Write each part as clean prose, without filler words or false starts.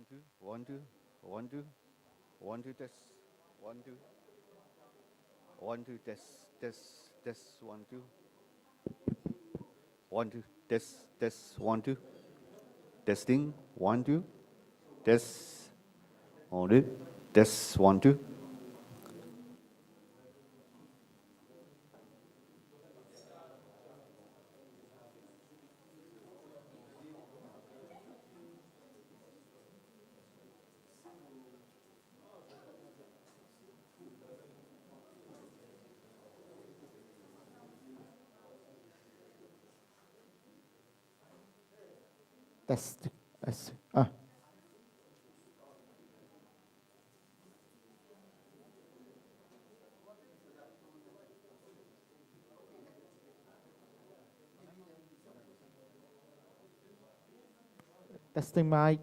two, one, two, one, two, one, two, test, one, two, one, two, test, test, test, one, two, one, two, test, one, two, testing, one, two, test, on it, test, one, two. Test. Testing mic.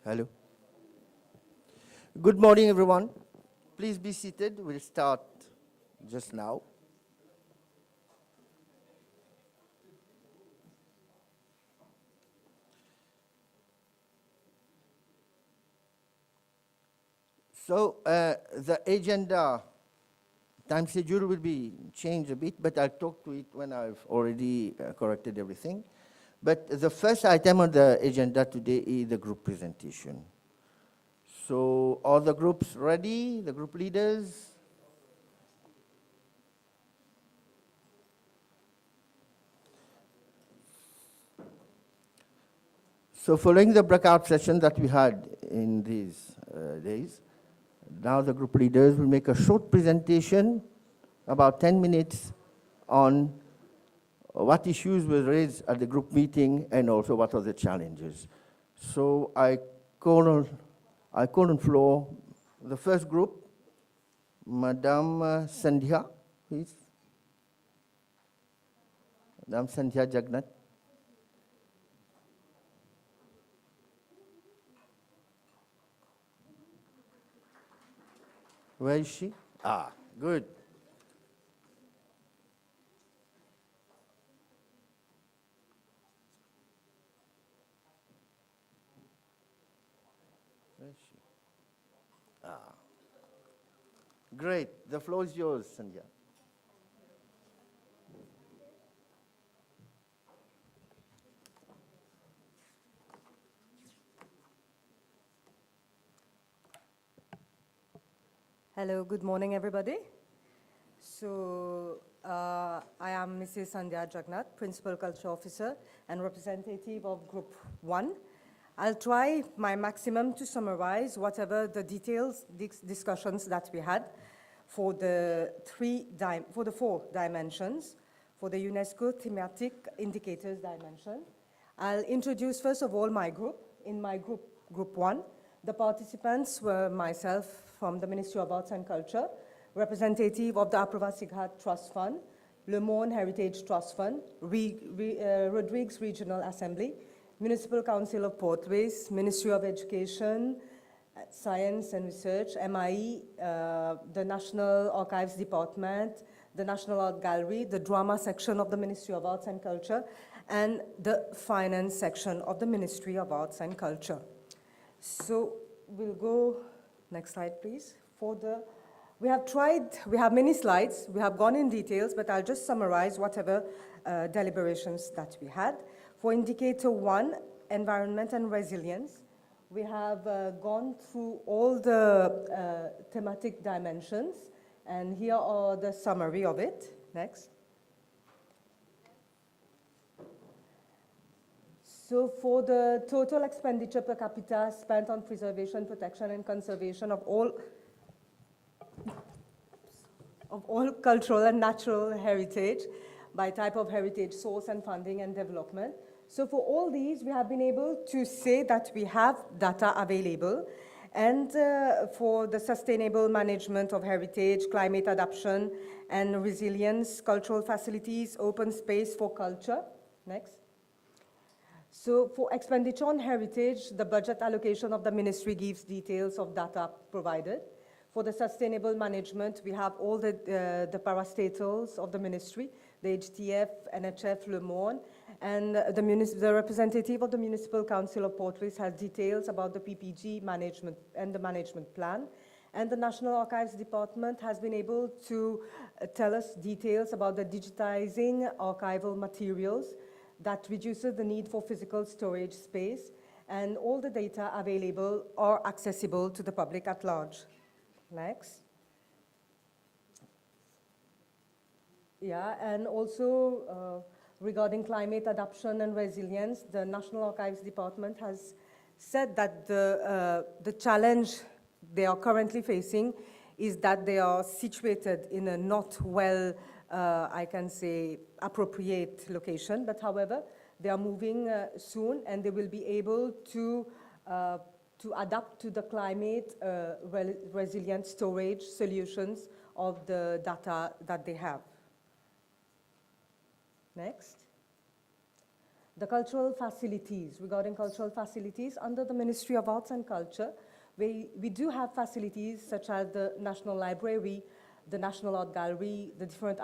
Hello. Good morning, everyone. Please be seated. We'll start just now. So the agenda time schedule will be changed a bit, but I'll talk to it when I've already corrected everything. But the first item on the agenda today is the group presentation. So are the groups ready, the group leaders? So following the breakout session that we had in these days, now the group leaders will make a short presentation, about 10 minutes, on what issues were raised at the group meeting and also what are the challenges. So I call on floor the first group, Madame Sandhya, please. Madame Sandhya Jagnat. Where is she? Ah, good. Where is she? Ah, great. The floor is yours, Sandhya. Hello, good morning, everybody. So I am Mrs. Sandhya Jagnat, Principal Culture Officer and representative of Group 1. I'll try my maximum to summarize whatever the details, discussions that we had for the four dimensions, for the UNESCO thematic indicators dimension. I'll introduce first of all my group. In my group, Group 1, the participants were myself from the Ministry of Arts and Culture, representative of the Aprova Sighat Trust Fund, Le Monde Heritage Trust Fund, Rodrigues Regional Assembly, Municipal Council of Portways, Ministry of Education, Science and Research, MIE, the National Archives Department, the National Art Gallery, the Drama section of the Ministry of Arts and Culture, and the Finance section of the Ministry of Arts and Culture. So we'll go, next slide please. We have many slides, we have gone in details, but I'll just summarize whatever deliberations that we had. For indicator 1, environment and resilience, we have gone through all the thematic dimensions, and here are the summary of it. Next. So for the total expenditure per capita spent on preservation, protection, and conservation of all cultural and natural heritage by type of heritage, source and funding and development. So for all these, we have been able to say that we have data available. And for the sustainable management of heritage, climate adaptation and resilience, cultural facilities, open space for culture. Next. So for expenditure on heritage, the budget allocation of the ministry gives details of data provided. For the sustainable management, we have all the parastatals of the ministry, the HTF, NHF, Le Monde, and the representative of the Municipal Council of Portways has details about the PPG management and the management plan. And the National Archives Department has been able to tell us details about the digitizing archival materials that reduces the need for physical storage space, and all the data available are accessible to the public at large. Next. Yeah, and also regarding climate adaptation and resilience, the National Archives Department has said that the challenge they are currently facing is that they are situated in a not well, I can say, appropriate location, but however, they are moving soon and they will be able to adapt to the climate resilient storage solutions of the data that they have. Next. The cultural facilities, regarding cultural facilities, under the Ministry of Arts and Culture, we do have facilities such as the National Library, the National Art Gallery, the different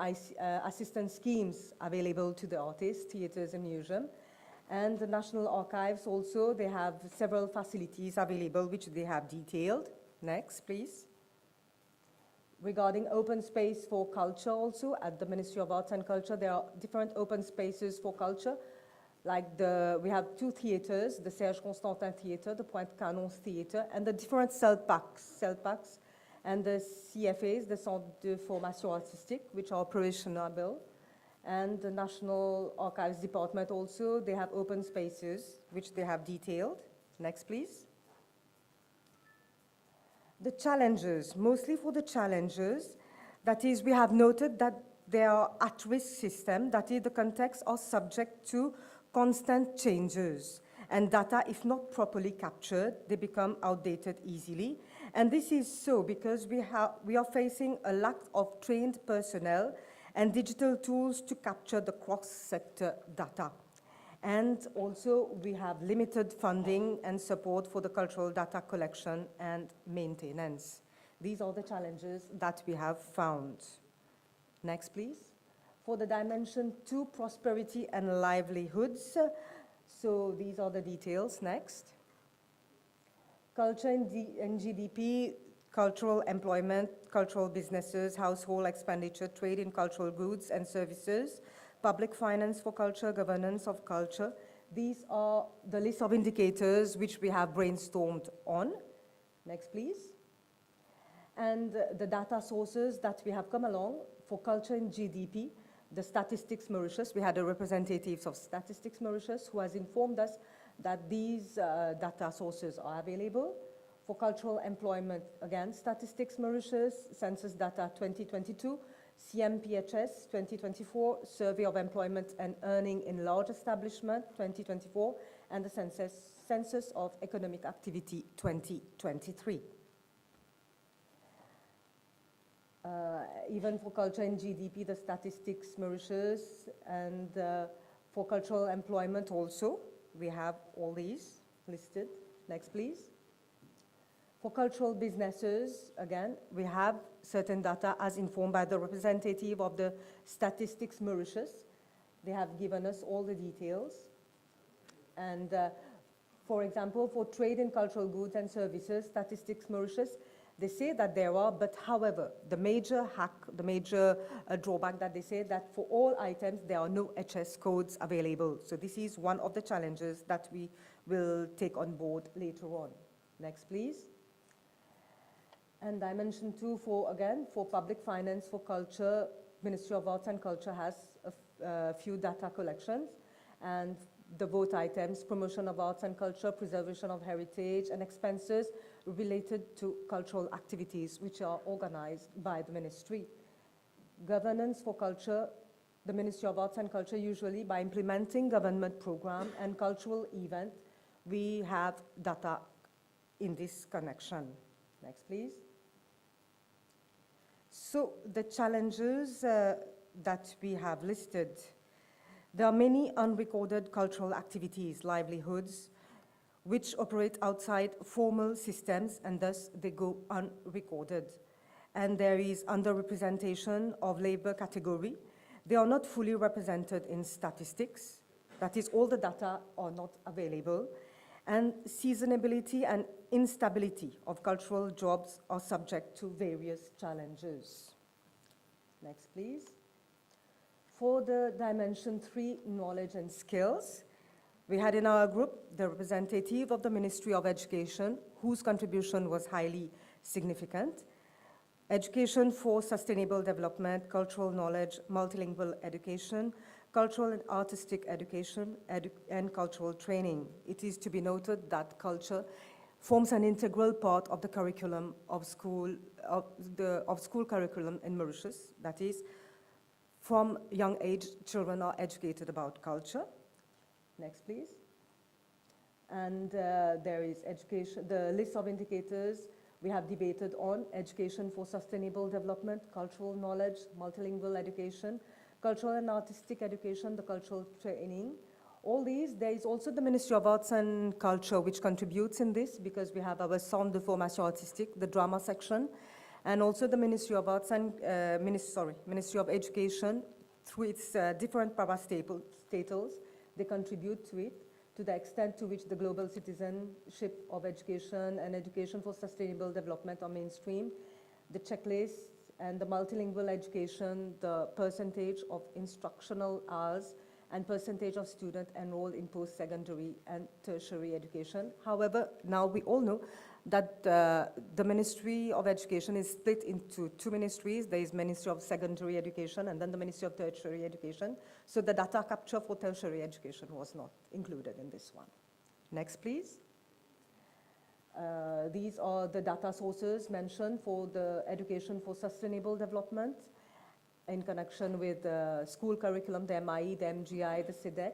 assistance schemes available to the artists, theaters and museums. And the National Archives also, they have several facilities available which they have detailed. Next, please. Regarding open space for culture also, at the Ministry of Arts and Culture, there are different open spaces for culture. Like we have two theaters, the Serge Constantin Theater, the Pointe Canons Theater, and the different CELPACs, and the CFAs, the Centre de Formation Artistique, which are operational. And the National Archives Department also, they have open spaces, which they have detailed. Next, please. The challenges, mostly for the challenges, that is, we have noted that they are at-risk systems, that is, the contexts are subject to constant changes, and data, if not properly captured, they become outdated easily. And this is so because we are facing a lack of trained personnel and digital tools to capture the cross-sector data. And also, we have limited funding and support for the cultural data collection and maintenance. These are the challenges that we have found. Next, please. For the dimension 2, prosperity and livelihoods. So these are the details. Next. Culture and GDP, cultural employment, cultural businesses, household expenditure, trade in cultural goods and services, public finance for culture, governance of culture. These are the list of indicators which we have brainstormed on. Next, please. And the data sources that we have come along for culture and GDP, the Statistics Mauritius. We had a representative of Statistics Mauritius who has informed us that these data sources are available. For cultural employment, again, Statistics Mauritius, Census Data 2022, CMPHS 2024, Survey of Employment and Earning in Large Establishment 2024, and the Census of Economic Activity 2023. Even for culture and GDP, the Statistics Mauritius, and for cultural employment also, we have all these listed. Next, please. For cultural businesses, again, we have certain data as informed by the representative of the Statistics Mauritius. They have given us all the details. And for example, for trade in cultural goods and services, Statistics Mauritius, they say that there are, but however, the major drawback that they say that for all items, there are no HS codes available. So this is one of the challenges that we will take on board later on. Next, please. And dimension 2, for public finance for culture, Ministry of Arts and Culture has a few data collections, and the vote items, promotion of arts and culture, preservation of heritage, and expenses related to cultural activities which are organized by the ministry. Governance for culture, the Ministry of Arts and Culture usually by implementing government program and cultural event, we have data in this connection. Next, please. So the challenges that we have listed, there are many unrecorded cultural activities, livelihoods, which operate outside formal systems, and thus they go unrecorded. And there is underrepresentation of labor category. They are not fully represented in statistics. That is, all the data are not available. And seasonability and instability of cultural jobs are subject to various challenges. Next, please. For the dimension 3, knowledge and skills, we had in our group the representative of the Ministry of Education, whose contribution was highly significant. Education for sustainable development, cultural knowledge, multilingual education, cultural and artistic education, and cultural training. It is to be noted that culture forms an integral part of the curriculum of school curriculum in Mauritius. That is, from young age, children are educated about culture. Next, please. And there is education, the list of indicators we have debated on: education for sustainable development, cultural knowledge, multilingual education, cultural and artistic education, the cultural training. All these, there is also the Ministry of Arts and Culture which contributes in this, because we have our Centre de Formation Artistique, the drama section, and also the Ministry of Arts and, Ministry of Education, through its different parastatals, they contribute to it, to the extent to which the global citizenship of education and education for sustainable development are mainstream, the checklists and the multilingual education, the percentage of instructional hours, and percentage of students enrolled in post-secondary and tertiary education. However, now we all know that the Ministry of Education is split into two ministries. There is Ministry of Secondary Education and then the Ministry of Tertiary Education. So the data capture for tertiary education was not included in this one. Next, please. These are the data sources mentioned for the education for sustainable development in connection with the school curriculum, the MIE, the MGI, the CEDEC.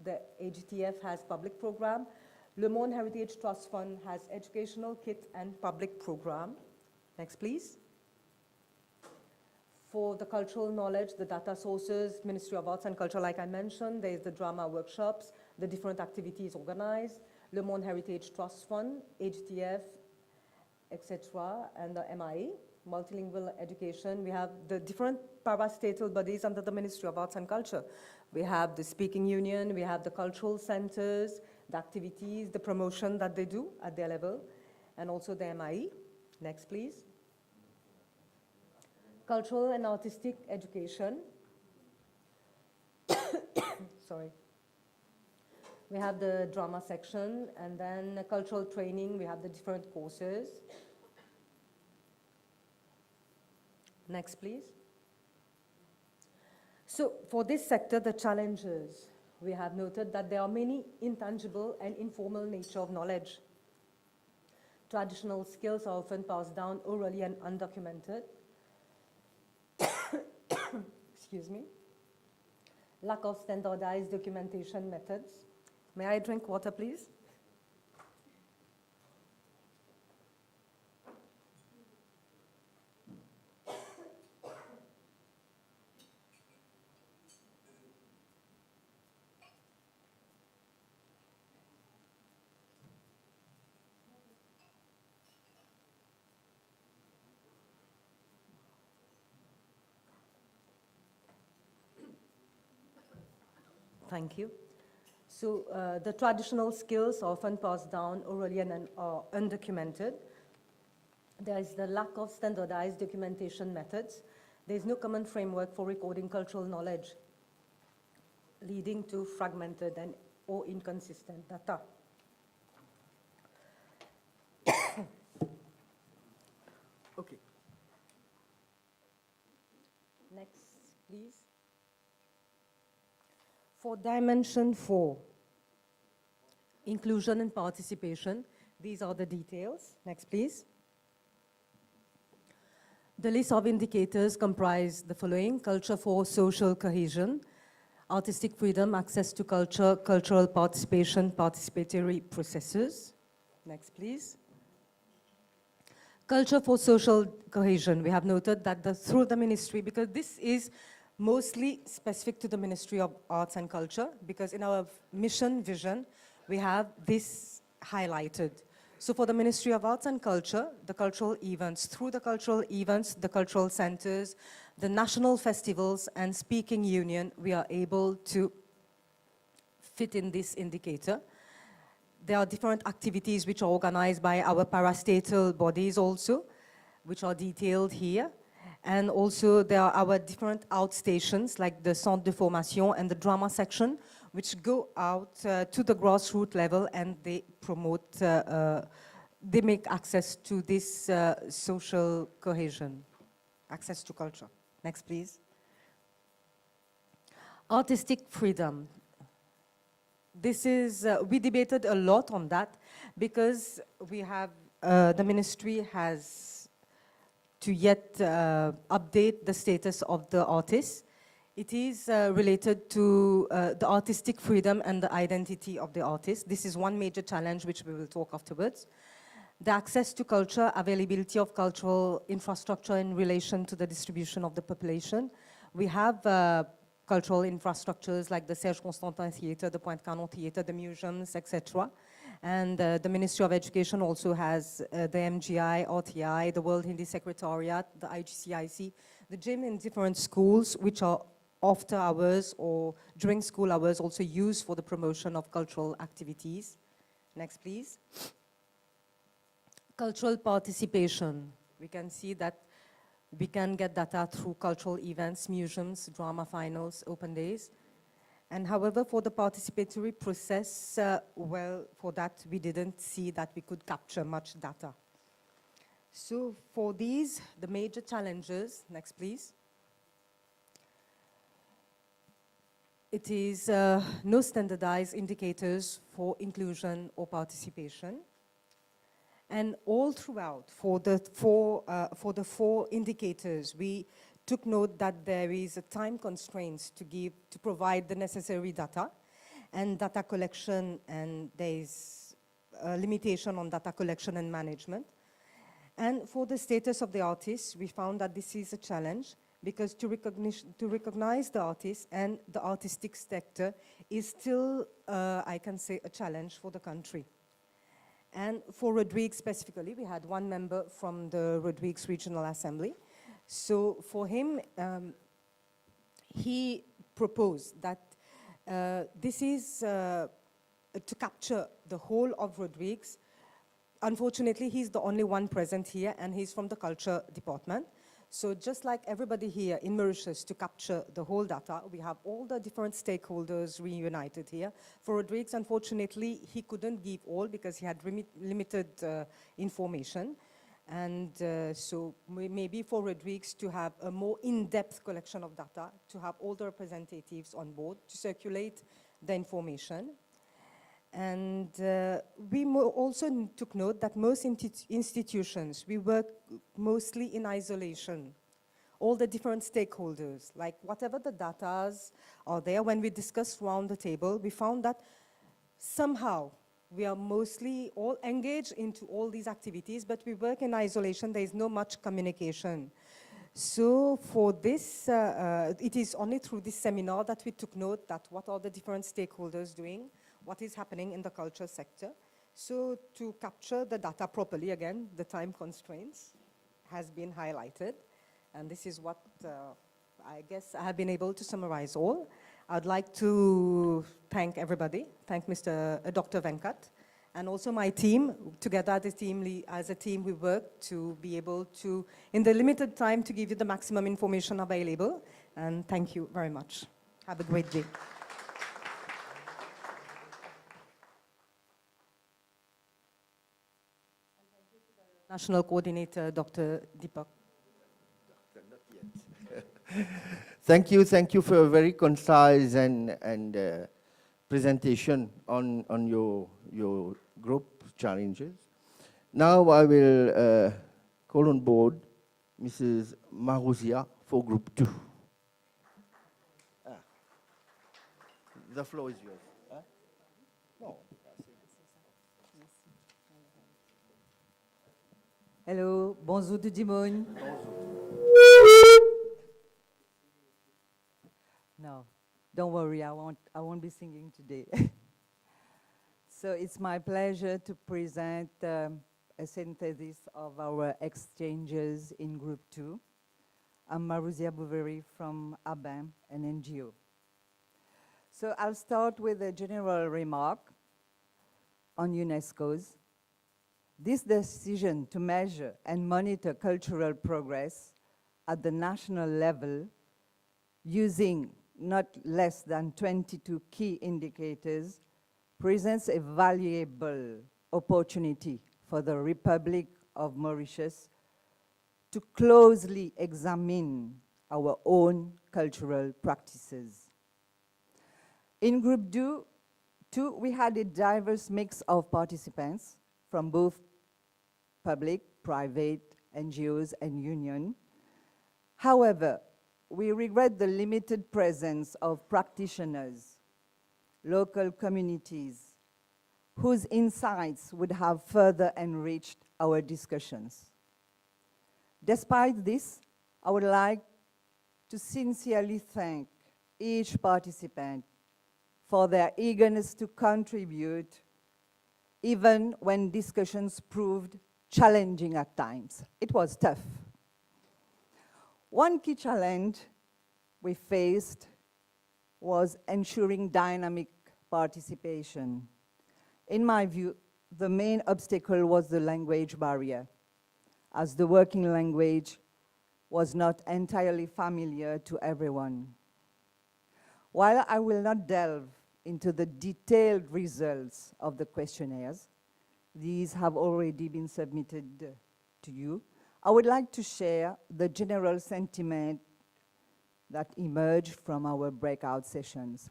The AGTF has public program. Le Monde Heritage Trust Fund has educational kit and public program. Next, please. For the cultural knowledge, the data sources, Ministry of Arts and Culture, like I mentioned, there is the drama workshops, the different activities organized, Le Monde Heritage Trust Fund, AGTF, etc., and the MIE. Multilingual education, we have the different parastatal bodies under the Ministry of Arts and Culture. We have the Speaking Union, we have the cultural centers, the activities, the promotion that they do at their level, and also the MIE. Next, please. Cultural and artistic education. Sorry. We have the drama section, and then cultural training, we have the different courses. Next, please. So for this sector, the challenges, we have noted that there are many intangible and informal nature of knowledge. Traditional skills are often passed down orally and undocumented. Excuse me. Lack of standardized documentation methods. May I drink water, please? Thank you. So the traditional skills are often passed down orally and are undocumented. There is the lack of standardized documentation methods. There is no common framework for recording cultural knowledge, leading to fragmented and or inconsistent data. Okay. Next, please. For dimension 4, inclusion and participation, these are the details. Next, please. The list of indicators comprise the following: culture for social cohesion, artistic freedom, access to culture, cultural participation, participatory processes. Next, please. Culture for social cohesion. We have noted that through the ministry, because this is mostly specific to the Ministry of Arts and Culture, because in our mission vision, we have this highlighted. So for the Ministry of Arts and Culture, the cultural events, through the cultural events, the cultural centers, the national festivals, and Speaking Union, we are able to fit in this indicator. There are different activities which are organized by our parastatal bodies also, which are detailed here. And also there are our different outstations like the Centre de Formation and the drama section, which go out to the grassroots level and they promote, they make access to this social cohesion, access to culture. Next, please. Artistic freedom. This is, we debated a lot on that because we have, the ministry has to yet update the status of the artists. It is related to the artistic freedom and the identity of the artist. This is one major challenge which we will talk afterwards. The access to culture, availability of cultural infrastructure in relation to the distribution of the population. We have cultural infrastructures like the Serge Constantin Theatre, the Pointe Canon Theatre, the museums, etc. And the Ministry of Education also has the MGI, RTI, the World Hindi Secretariat, the IGCIC, the gym in different schools, which are after hours or during school hours also used for the promotion of cultural activities. Next, please. Cultural participation. We can see that we can get data through cultural events, museums, drama finals, open days. And however, for the participatory process, well, for that, we didn't see that we could capture much data. So for these, the major challenges, next please. It is no standardized indicators for inclusion or participation. And all throughout, for the four indicators, we took note that there is a time constraint to provide the necessary data and data collection, and there is a limitation on data collection and management. And for the status of the artists, we found that this is a challenge because to recognize the artists and the artistic sector is still, I can say, a challenge for the country. And for Rodrigues specifically, we had one member from the Rodrigues Regional Assembly. So for him, he proposed that this is to capture the whole of Rodrigues. Unfortunately, he's the only one present here, and he's from the culture department. So just like everybody here in Mauritius, to capture the whole data, we have all the different stakeholders reunited here. For Rodrigues, unfortunately, he couldn't give all because he had limited information. And so maybe for Rodrigues to have a more in-depth collection of data, to have all the representatives on board, to circulate the information. And we also took note that most institutions, we work mostly in isolation. All the different stakeholders, like whatever the data are there, when we discussed around the table, we found that somehow we are mostly all engaged into all these activities, but we work in isolation, there is no much communication. So for this, it is only through this seminar that we took note that what are the different stakeholders doing, what is happening in the culture sector. So to capture the data properly, again, the time constraints has been highlighted. And this is what I guess I have been able to summarize all. I'd like to thank everybody, thank Dr. Venkat, and also my team. Together as a team, we work to be able to, in the limited time, to give you the maximum information available. And thank you very much. Have a great day. National Coordinator, Dr. Deepak. Thank you for a very concise and presentation on your group challenges. Now I will call on board Mrs. Mauritius for Group 2. The floor is yours. No. Hello, bonjour tout le monde. No, don't worry, I won't be singing today. So it's my pleasure to present a synthesis of our exchanges in Group 2. I'm Mauritius Bouverie from ABIN, an NGO. So I'll start with a general remark on UNESCO's. This decision to measure and monitor cultural progress at the national level using not less than 22 key indicators presents a valuable opportunity for the Republic of Mauritius to closely examine our own cultural practices. In Group 2, we had a diverse mix of participants from both public, private, NGOs, and union. However, we regret the limited presence of practitioners, local communities, whose insights would have further enriched our discussions. Despite this, I would like to sincerely thank each participant for their eagerness to contribute, even when discussions proved challenging at times. It was tough. One key challenge we faced was ensuring dynamic participation. In my view, the main obstacle was the language barrier, as the working language was not entirely familiar to everyone. While I will not delve into the detailed results of the questionnaires, these have already been submitted to you, I would like to share the general sentiment that emerged from our breakout sessions.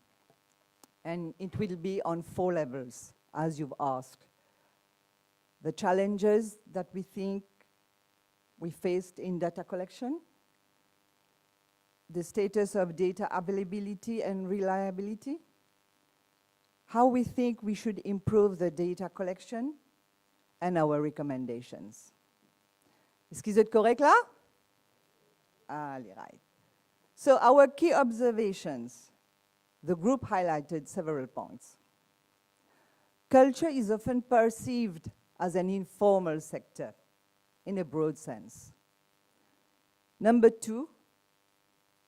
And it will be on 4 levels, as you've asked. The challenges that we think we faced in data collection, the status of data availability and reliability, how we think we should improve the data collection, and our recommendations. Est-ce qu'ils êtes correct là? Allez, right. So our key observations, the group highlighted several points. Culture is often perceived as an informal sector in a broad sense. Number 2,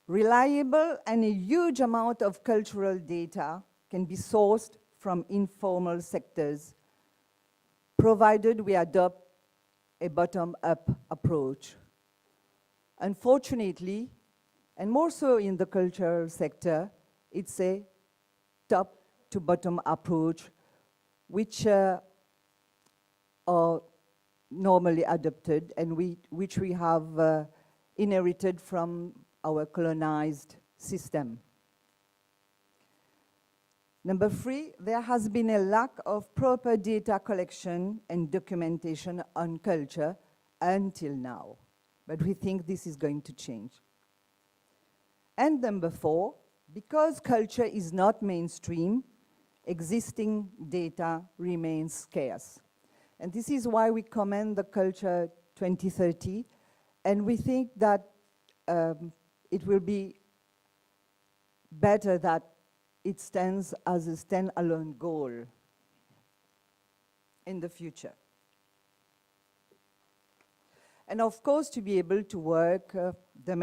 reliable and a huge amount of cultural data can be sourced from informal sectors, provided we adopt a bottom-up approach. Unfortunately, and more so in the cultural sector, it's a top-to-bottom approach, which are normally adopted and which we have inherited from our colonized system. Number 3, there has been a lack of proper data collection and documentation on culture until now, but we think this is going to change. And number 4, because culture is not mainstream, existing data remains scarce. And this is why we commend the Culture 2030, and we think that it will be better that it stands as a standalone goal in the future. And of course, to be able to work, the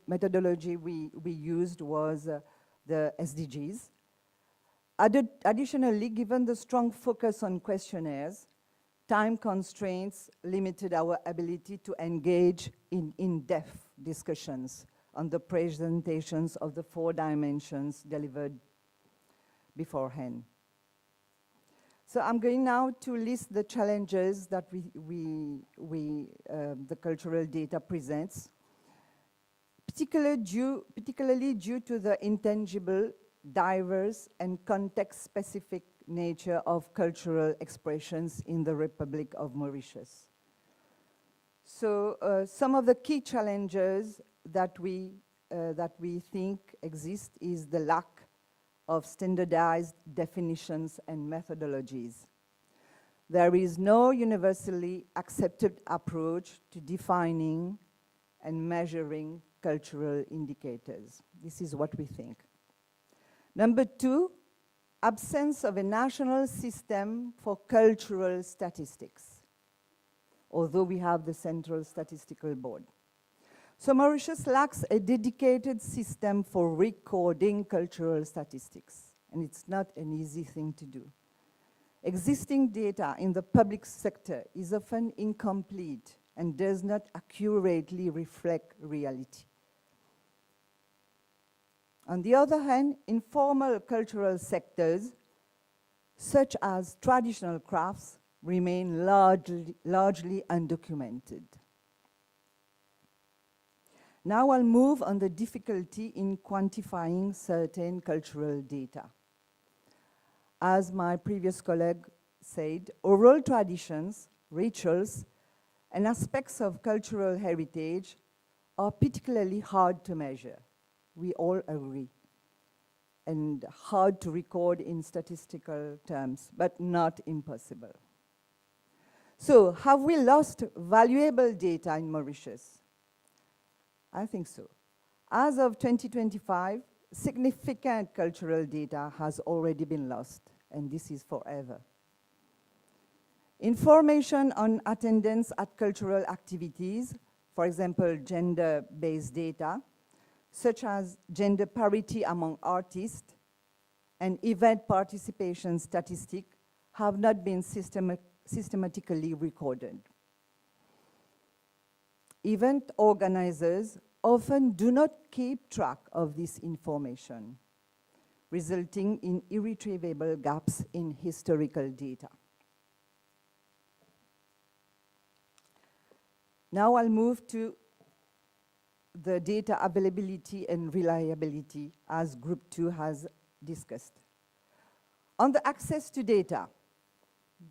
methodology we used was the SDGs. Additionally, given the strong focus on questionnaires, time constraints limited our ability to engage in in-depth discussions on the presentations of the 4 dimensions delivered beforehand. So I'm going now to list the challenges that the cultural data presents, particularly due to the intangible, diverse, and context-specific nature of cultural expressions in the Republic of Mauritius. So some of the key challenges that we think exist is the lack of standardized definitions and methodologies. There is no universally accepted approach to defining and measuring cultural indicators. This is what we think. Number 2, absence of a national system for cultural statistics, although we have the Central Statistical Board. So Mauritius lacks a dedicated system for recording cultural statistics, and it's not an easy thing to do. Existing data in the public sector is often incomplete and does not accurately reflect reality. On the other hand, informal cultural sectors, such as traditional crafts, remain largely undocumented. Now I'll move on the difficulty in quantifying certain cultural data. As my previous colleague said, oral traditions, rituals, and aspects of cultural heritage are particularly hard to measure. We all agree. And hard to record in statistical terms, but not impossible. So, have we lost valuable data in Mauritius? I think so. As of 2025, significant cultural data has already been lost, and this is forever. Information on attendance at cultural activities, for example, gender-based data, such as gender parity among artists and event participation statistics, have not been systematically recorded. Event organizers often do not keep track of this information, resulting in irretrievable gaps in historical data. Now I'll move to the data availability and reliability, as Group 2 has discussed. On the access to data,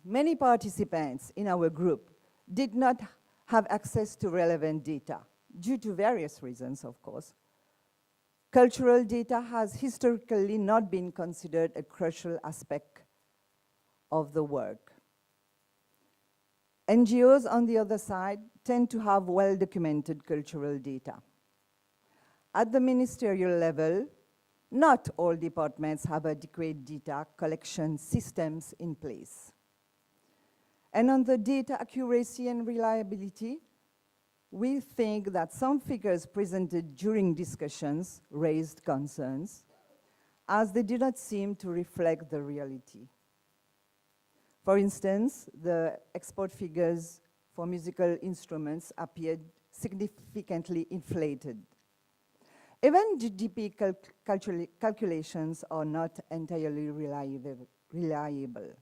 many participants in our group did not have access to relevant data, due to various reasons, of course. Cultural data has historically not been considered a crucial aspect of the work. NGOs, on the other side, tend to have well-documented cultural data. At the ministerial level, not all departments have adequate data collection systems in place. And on the data accuracy and reliability, we think that some figures presented during discussions raised concerns, as they do not seem to reflect the reality. For instance, the export figures for musical instruments appeared significantly inflated. Even GDP calculations are not entirely reliable.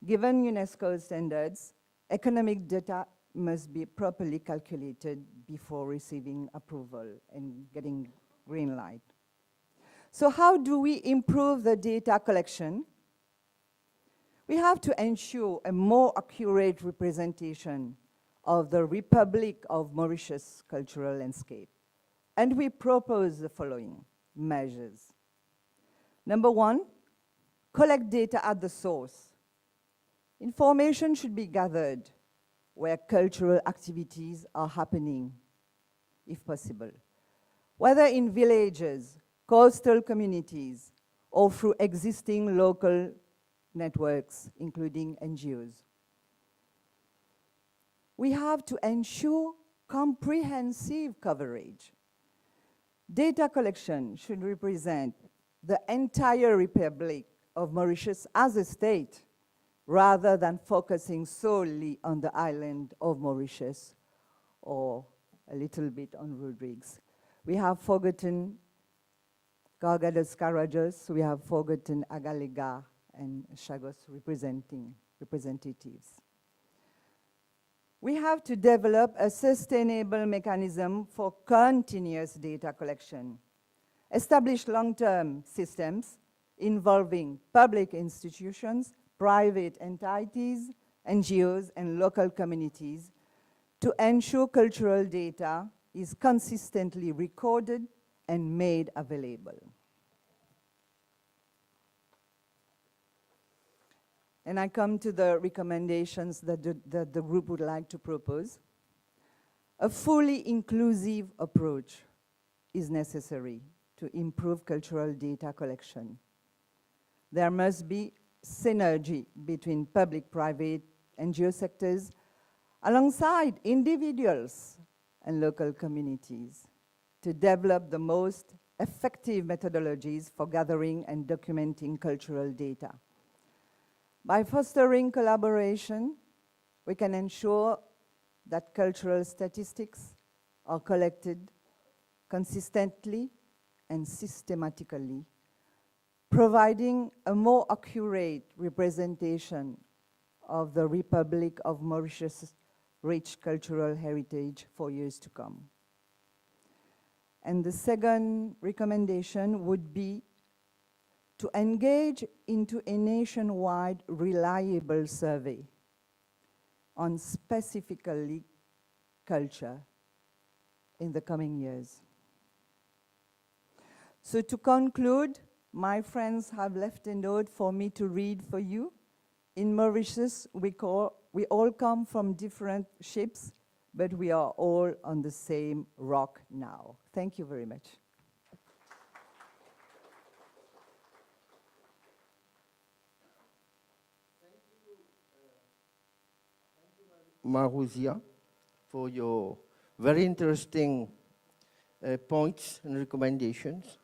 Given UNESCO standards, economic data must be properly calculated before receiving approval and getting green light. So how do we improve the data collection? We have to ensure a more accurate representation of the Republic of Mauritius cultural landscape. And we propose the following measures. Number one, collect data at the source. Information should be gathered where cultural activities are happening, if possible, whether in villages, coastal communities, or through existing local networks, including NGOs. We have to ensure comprehensive coverage. Data collection should represent the entire Republic of Mauritius as a state, rather than focusing solely on the island of Mauritius or a little bit on Rodrigues. We have forgotten Gargadas, we have forgotten Agalega and Chagos representatives. We have to develop a sustainable mechanism for continuous data collection, establish long-term systems involving public institutions, private entities, NGOs, and local communities to ensure cultural data is consistently recorded and made available. And I come to the recommendations that the group would like to propose. A fully inclusive approach is necessary to improve cultural data collection. There must be synergy between public, private, NGO sectors, alongside individuals and local communities, to develop the most effective methodologies for gathering and documenting cultural data. By fostering collaboration, we can ensure that cultural statistics are collected consistently and systematically, providing a more accurate representation of the Republic of Mauritius' rich cultural heritage for years to come. And the second recommendation would be to engage into a nationwide reliable survey on specifically culture in the coming years. So to conclude, my friends have left a note for me to read for you. In Mauritius, we all come from different ships, but we are all on the same rock now. Thank you very much. Mauritius for your very interesting points and recommendations.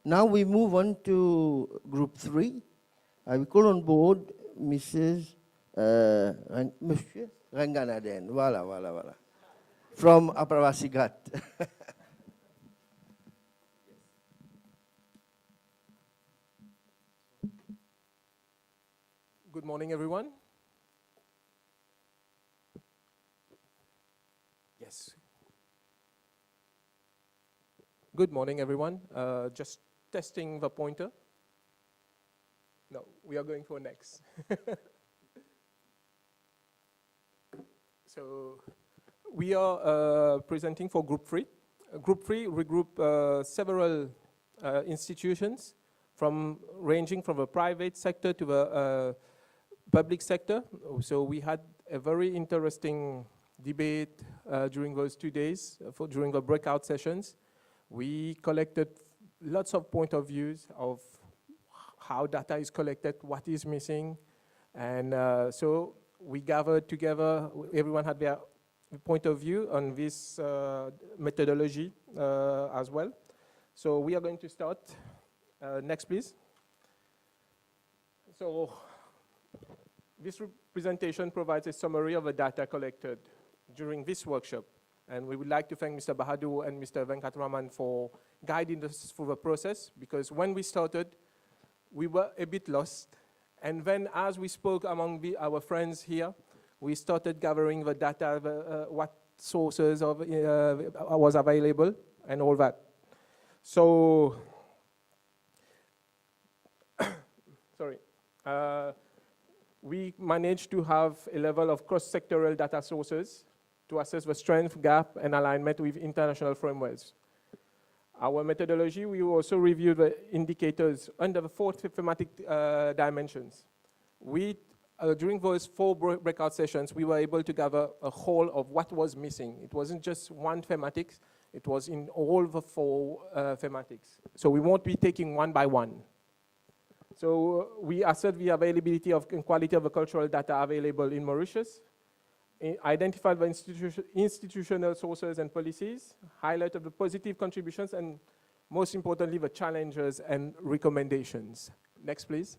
Now we move on to group 3. I will call on board Monsieur Ranganaden. Voilà. From Aprawasi Ghat. Good morning, everyone. Yes. Good morning, everyone. Just testing the pointer. No, we are going for next. So we are presenting for Group 3. Group 3 regroup several institutions ranging from the private sector to the public sector. So we had a very interesting debate during those 2 days, during the breakout sessions. We collected lots of point of views of how data is collected, what is missing. And so we gathered together, everyone had their point of view on this methodology as well. So we are going to start. Next, please. So this presentation provides a summary of the data collected during this workshop. And we would like to thank Mr. Bahadur and Mr. Venkatraman for guiding us through the process, because when we started, we were a bit lost. And then as we spoke among our friends here, we started gathering the data, what sources was available and all that. So, sorry. We managed to have a level of cross-sectoral data sources to assess the strength, gap, and alignment with international frameworks. Our methodology, we also reviewed the indicators under the 4 thematic dimensions. During those 4 breakout sessions, we were able to gather a whole of what was missing. It wasn't just one thematic, it was in all the 4 thematics. So we won't be taking one by one. So we assessed the availability and quality of the cultural data available in Mauritius, identified the institutional sources and policies, highlighted the positive contributions, and most importantly, the challenges and recommendations. Next, please.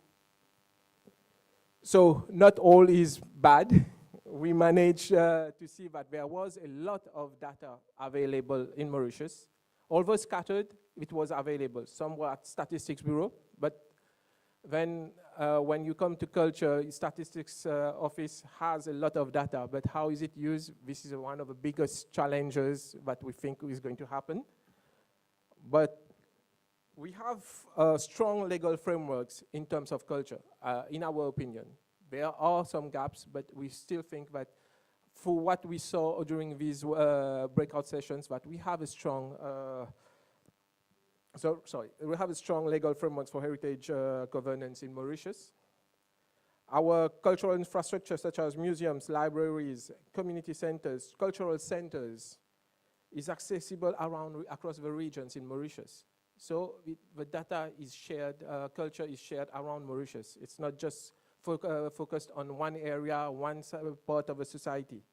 So not all is bad. We managed to see that there was a lot of data available in Mauritius. Although scattered, it was available. Some were at Statistics Bureau, but then when you come to culture, Statistics Office has a lot of data, but how is it used? This is one of the biggest challenges that we think is going to happen. But we have strong legal frameworks in terms of culture, in our opinion. There are some gaps, but we still think that for what we saw during these breakout sessions, that we have a strong we have a strong legal framework for heritage governance in Mauritius. Our cultural infrastructure, such as museums, libraries, community centers, cultural centers, is accessible across the regions in Mauritius. So the data is shared, culture is shared around Mauritius. It's not just focused on one area, one part of a society.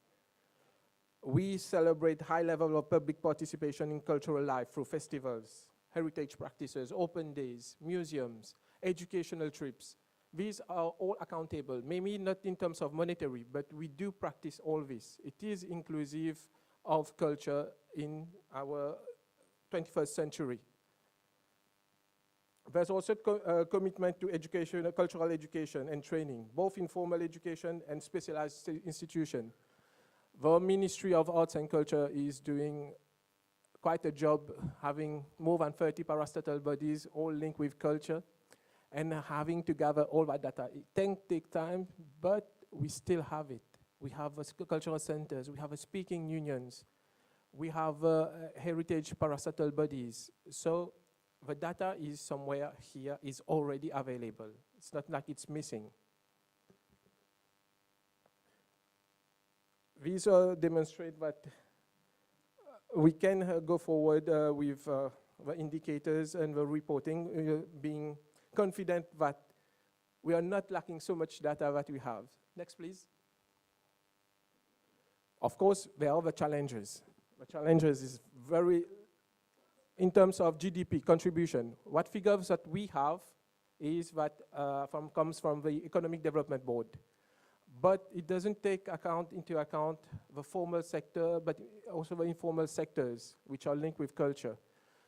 We celebrate high level of public participation in cultural life through festivals, heritage practices, open days, museums, educational trips. These are all accountable, maybe not in terms of monetary, but we do practice all this. It is inclusive of culture in our 21st century. There's also a commitment to education, cultural education and training, both informal education and specialized institution. The Ministry of Arts and Culture is doing quite a job having more than 30 parastatal bodies all linked with culture and having to gather all that data. It can take time, but we still have it. We have cultural centers, we have speaking unions, we have heritage parastatal bodies. So the data is somewhere here, is already available. It's not like it's missing. These demonstrate that we can go forward with the indicators and the reporting, being confident that we are not lacking so much data that we have. Next, please. Of course, there are other challenges. The challenges is very, in terms of GDP contribution, what figures that we have is that comes from the Economic Development Board. But it doesn't take into account the formal sector, but also the informal sectors, which are linked with culture.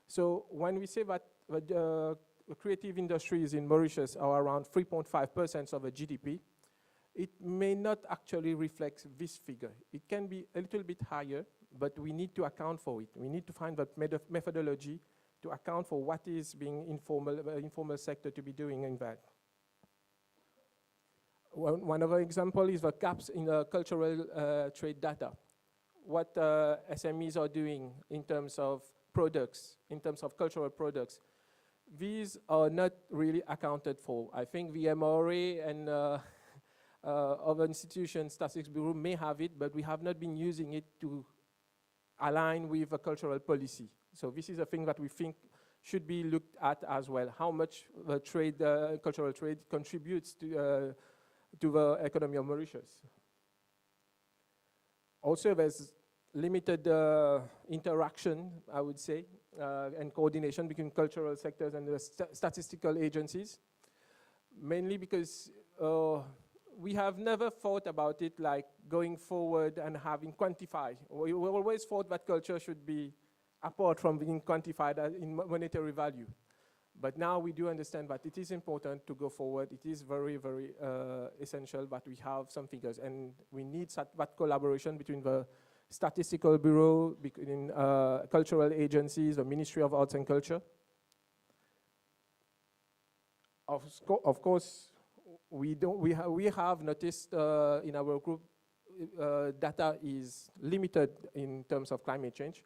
So when we say that the creative industries in Mauritius are around 3.5% of the GDP, it may not actually reflect this figure. It can be a little bit higher, but we need to account for it. We need to find that methodology to account for what is being informal sector to be doing in that. One other example is the gaps in the cultural trade data. What SMEs are doing in terms of products, in terms of cultural products. These are not really accounted for. I think the MRA and other institutions, Statistics Bureau may have it, but we have not been using it to align with a cultural policy. So this is a thing that we think should be looked at as well. How much the trade, cultural trade contributes to the economy of Mauritius. Also, there's limited interaction, I would say, and coordination between cultural sectors and the statistical agencies, mainly because we have never thought about it like going forward and having quantified. We always thought that culture should be apart from being quantified in monetary value. But now we do understand that it is important to go forward. It is very, very essential that we have some figures. And we need that collaboration between the Statistical Bureau, between cultural agencies, the Ministry of Arts and Culture. Of course, we have noticed in our group data is limited in terms of climate change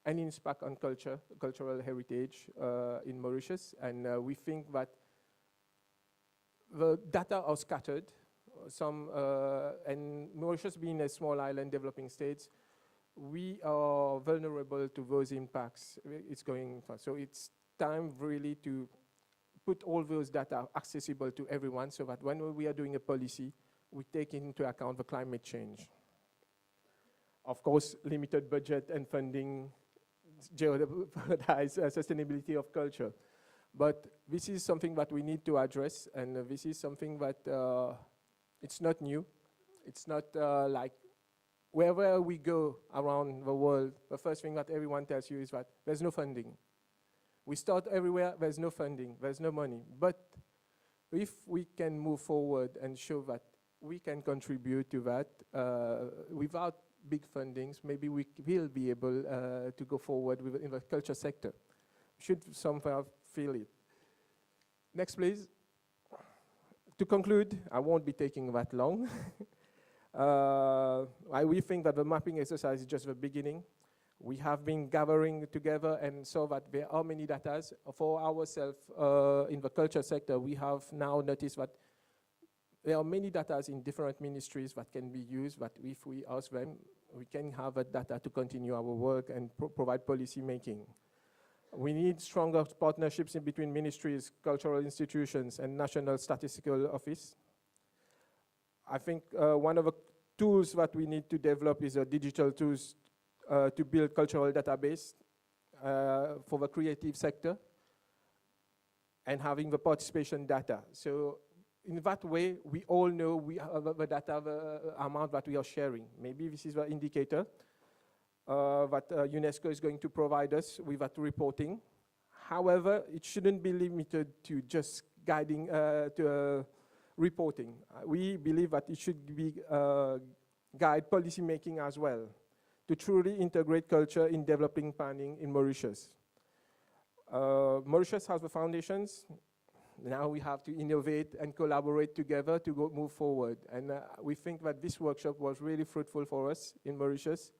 and its impact on cultural heritage in Mauritius. And we think that the data are scattered. And Mauritius being a small island developing states, we are vulnerable to those impacts it's going for. So it's time really to put all those data accessible to everyone so that when we are doing a policy, we take into account the climate change. Of course, limited budget and funding jeopardize sustainability of culture. But this is something that we need to address, and this is something that it's not new. It's not like wherever we go around the world, the first thing that everyone tells you is that there's no funding. We start everywhere, there's no funding, there's no money. But if we can move forward and show that we can contribute to that without big fundings, maybe we will be able to go forward in the culture sector. Should somehow feel it. Next, please. To conclude, I won't be taking that long. We think that the mapping exercise is just the beginning. We have been gathering together and saw that there are many data. For ourselves in the culture sector, we have now noticed that there are many data in different ministries that can be used, but if we ask them, we can have that data to continue our work and provide policy making. We need stronger partnerships in between ministries, cultural institutions, and National Statistical Office. I think one of the tools that we need to develop is a digital tools to build cultural database for the creative sector and having the participation data. So in that way, we all know we have the data, the amount that we are sharing. Maybe this is the indicator that UNESCO is going to provide us with that reporting. However, it shouldn't be limited to just guiding to reporting. We believe that it should be guide policy making as well to truly integrate culture in developing planning in Mauritius. Mauritius has the foundations. Now we have to innovate and collaborate together to move forward. And we think that this workshop was really fruitful for us in Mauritius.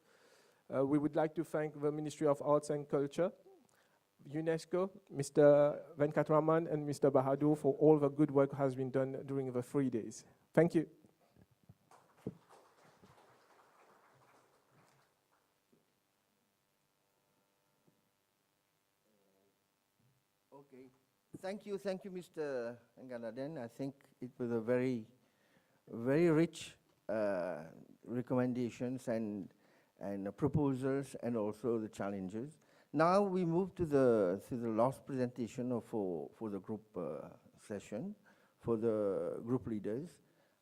We would like to thank the Ministry of Arts and Culture, UNESCO, Mr. Venkatraman and Mr. Bahadur for all the good work has been done during the 3 days. Thank you. Okay. Thank you, Mr. Nganaden. I think it was a very, very rich recommendations and proposals, and also the challenges. Now we move to the last presentation for the group session, for the group leaders.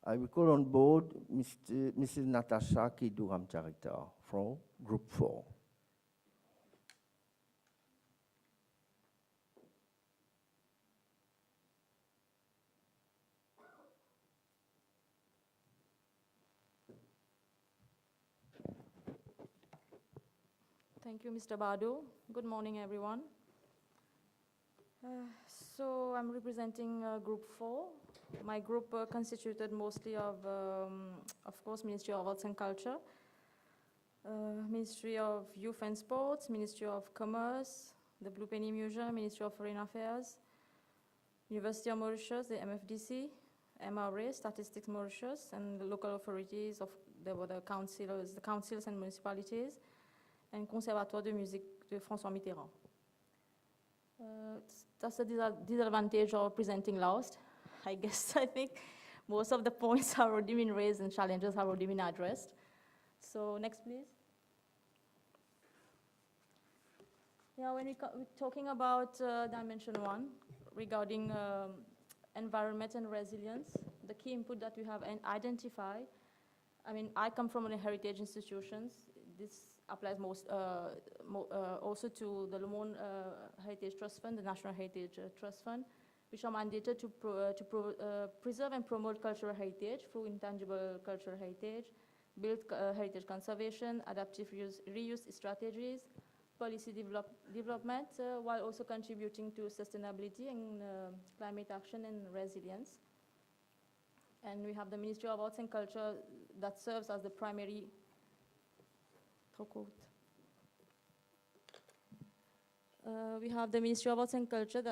I will call on board Mrs. Natasha Kiduram-Charita from Group 4. Thank you, Mr. Badu. Good morning, everyone. So I'm representing Group 4. My group constituted mostly of course, Ministry of Arts and Culture, Ministry of Youth and Sports, Ministry of Commerce, the Blue Penny Museum, Ministry of Foreign Affairs, University of Mauritius, the MFDC, MRA, Statistics Mauritius, and the local authorities there were the councils and municipalities, and Conservatoire de Musique de François Mitterrand. That's the disadvantage of presenting last. I guess I think most of the points have already been raised and challenges have already been addressed. So next, please. Yeah, when we're talking about Dimension 1 regarding environment and resilience, the key input that we have identified, I mean, I come from the heritage institutions. This applies also to the Le Monde Heritage Trust Fund, the National Heritage Trust Fund, which are mandated to preserve and promote cultural heritage through intangible cultural heritage, build heritage conservation, adaptive reuse strategies, policy development, while also contributing to sustainability and climate action and resilience. And we have the Ministry of Arts and Culture that serves as the primary we have the Ministry of Arts and Culture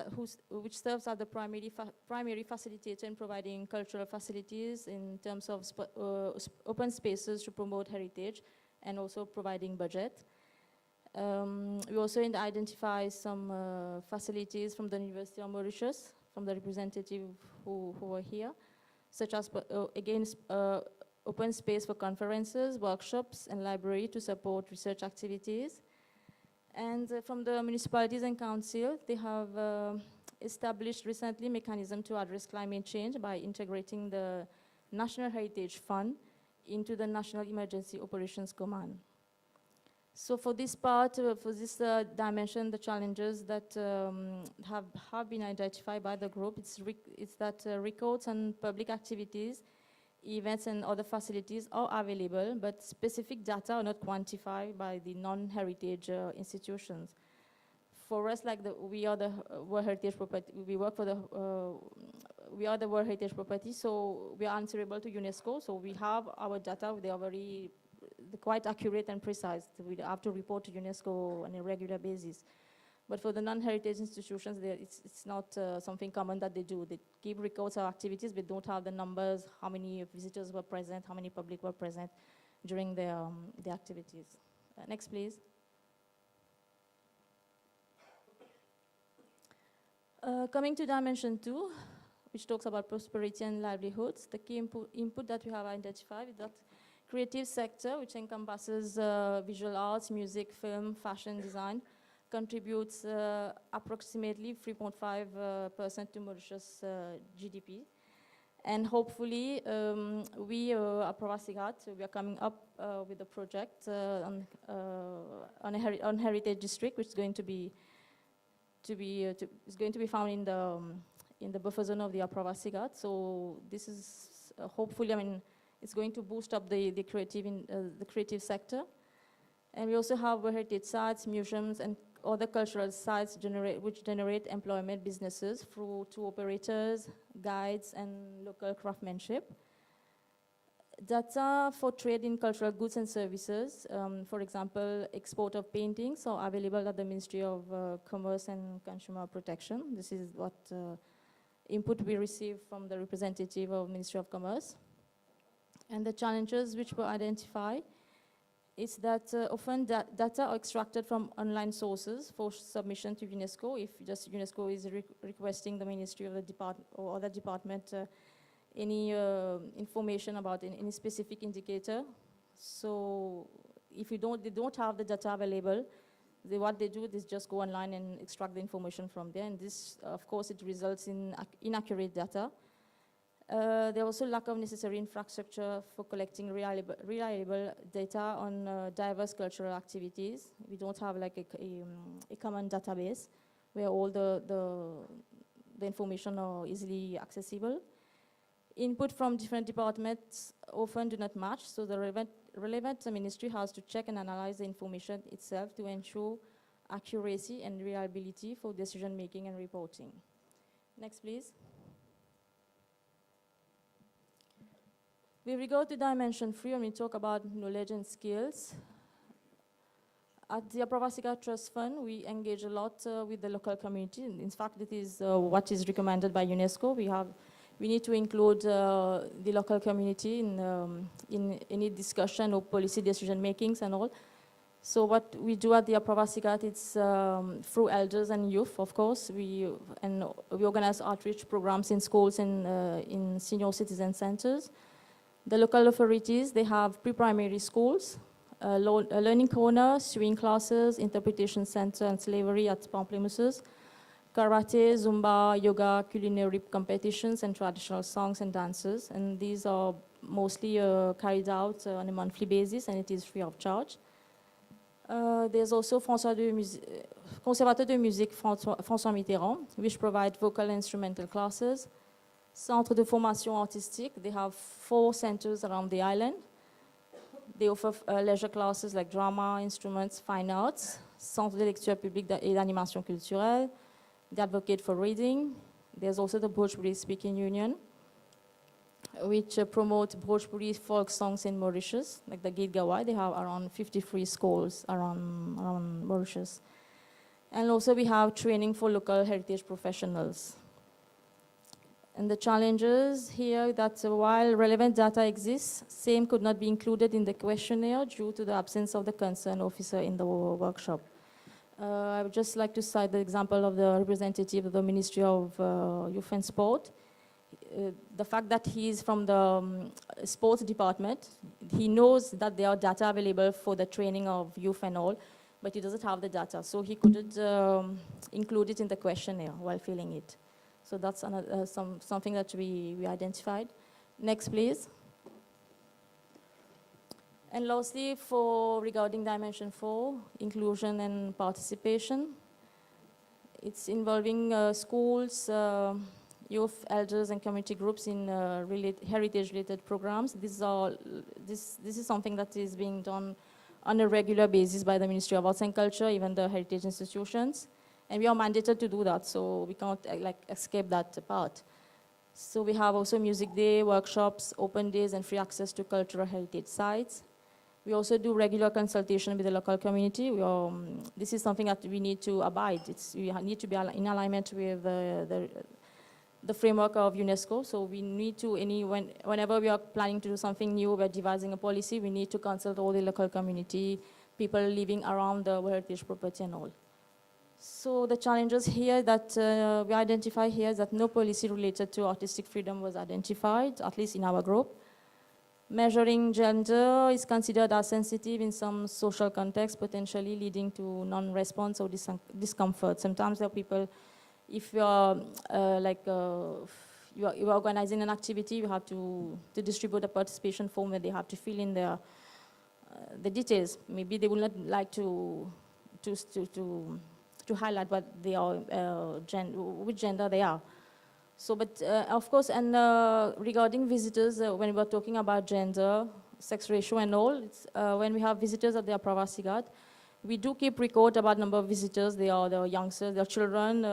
which serves as the primary facilitator in providing cultural facilities in terms of open spaces to promote heritage and also providing budget. We also identify some facilities from the University of Mauritius, from the representative who were here, such as, again, open space for conferences, workshops, and library to support research activities. And from the municipalities and council, they have established recently mechanism to address climate change by integrating the National Heritage Fund into the National Emergency Operations Command. So for this part, for this dimension, the challenges that have been identified by the group, it's that records and public activities, events and other facilities are available, but specific data are not quantified by the non-heritage institutions. For us, like we are the World Heritage Property, we work for the, we are the World Heritage Property, so we are answerable to UNESCO, so we have our data, they are quite accurate and precise. We have to report to UNESCO on a regular basis. But for the non-heritage institutions, it's not something common that they do. They keep records of activities, but don't have the numbers, how many visitors were present, how many public were present during the activities. Next, please. Coming to Dimension 2, which talks about prosperity and livelihoods, the key input that we have identified is that creative sector, which encompasses visual arts, music, film, fashion, design, contributes approximately 3.5% to Mauritius GDP. And hopefully, we at Pravasigat, we are coming up with a project on Heritage District, which is going to be found in the buffer zone of the Pravasigat. So this is hopefully, I mean, it's going to boost up the creative sector. And we also have heritage sites, museums, and other cultural sites which generate employment businesses through tour operators, guides, and local craftsmanship. Data for trade in cultural goods and services, for example, export of paintings, are available at the Ministry of Commerce and Consumer Protection. This is what input we received from the representative of Ministry of Commerce. And the challenges which were identified is that often data are extracted from online sources for submission to UNESCO. If just UNESCO is requesting the Ministry of the Department or other department any information about any specific indicator, So if they don't have the data available, what they do is just go online and extract the information from there. And this, of course, it results in inaccurate data. There also lack of necessary infrastructure for collecting reliable data on diverse cultural activities. We don't have like a common database where all the information are easily accessible. Input from different departments often do not match, so the relevant ministry has to check and analyze the information itself to ensure accuracy and reliability for decision making and reporting. Next, please. With regard to dimension 3, when we talk about knowledge and skills, at the Pravasiga Trust Fund, we engage a lot with the local community. In fact, it is what is recommended by UNESCO. We need to include the local community in any discussion or policy decision makings and all. So what we do at the Pravasiga, it's through elders and youth, of course. We organize outreach programs in schools and in senior citizen centers. The local authorities, they have pre-primary schools, a learning corner, sewing classes, interpretation center, and slavery at Pamplemousses, karate, Zumba, yoga, culinary competitions, and traditional songs and dances. And these are mostly carried out on a monthly basis, and it is free of charge. There's also Conservatoire de Musique François Mitterrand, which provide vocal and instrumental classes. Centre de Formation Artistique, they have 4 centers around the island. They offer leisure classes like drama, instruments, fine arts. Centre de lecture publique et d'animation culturelle. They advocate for reading. There's also the Bhojpuri Speaking Union, which promote Bhojpuri folk songs in Mauritius, like the Git Gawai. They have around 53 schools around Mauritius. And also we have training for local heritage professionals. And the challenges here that while relevant data exists, same could not be included in the questionnaire due to the absence of the concerned officer in the workshop. I would just like to cite the example of the representative of the Ministry of Youth and Sport. The fact that he is from the sports department, he knows that there are data available for the training of youth and all, but he doesn't have the data, so he couldn't include it in the questionnaire while filling it. So that's something that we identified. Next, please. And lastly, regarding dimension 4, inclusion and participation, it's involving schools, youth, elders, and community groups in heritage-related programs. This is something that is being done on a regular basis by the Ministry of Arts and Culture, even the heritage institutions. And we are mandated to do that, so we can't escape that part. So we have also music day, workshops, open days, and free access to cultural heritage sites. We also do regular consultation with the local community. This is something that we need to abide. We need to be in alignment with the framework of UNESCO. So we need to, whenever we are planning to do something new, we're devising a policy, we need to consult all the local community, people living around the heritage property and all. So the challenges here that we identify here is that no policy related to artistic freedom was identified, at least in our group. Measuring gender is considered as sensitive in some social contexts, potentially leading to non-response or discomfort. Sometimes there are people, if you are you are organizing an activity, you have to distribute a participation form where they have to fill in the details. Maybe they will not like to highlight what they are, which gender they are. So, but of course, and regarding visitors, when we are talking about gender, sex ratio and all, when we have visitors at the Pravasigat, we do keep record about number of visitors. They are the youngsters, their children,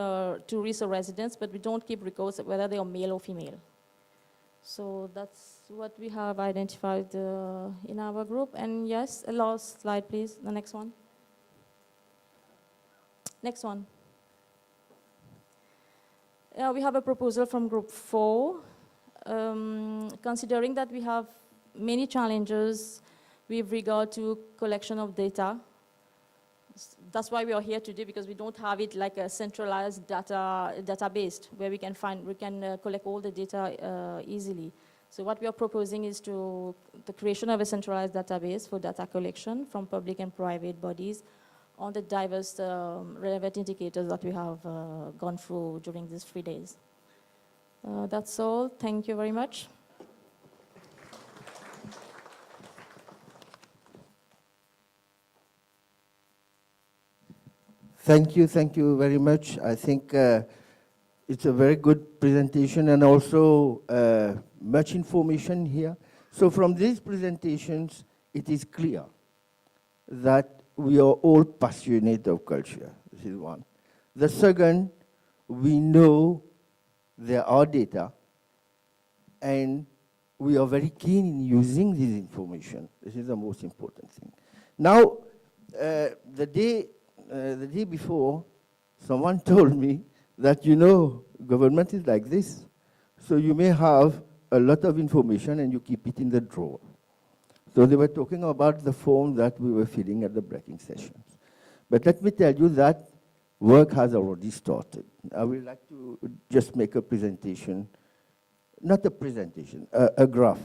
tourists or residents, but we don't keep records whether they are male or female. So that's what we have identified in our group. And yes, last slide, please, the next one. Next one. We have a proposal from Group 4. Considering that we have many challenges with regard to collection of data, that's why we are here today, because we don't have it like a centralized database where we can collect all the data easily. So what we are proposing is the creation of a centralized database for data collection from public and private bodies on the diverse relevant indicators that we have gone through during these 3 days. That's all. Thank you very much. Thank you very much. I think it's a very good presentation and also much information here. So from these presentations, it is clear that we are all passionate of culture. This is one. The second, we know there are data and we are very keen in using this information. This is the most important thing. Now, the day before, someone told me that, you know, government is like this. So you may have a lot of information and you keep it in the drawer. So they were talking about the form that we were filling at the breaking sessions. But let me tell you that work has already started. I would like to just make a presentation, not a presentation, a graph.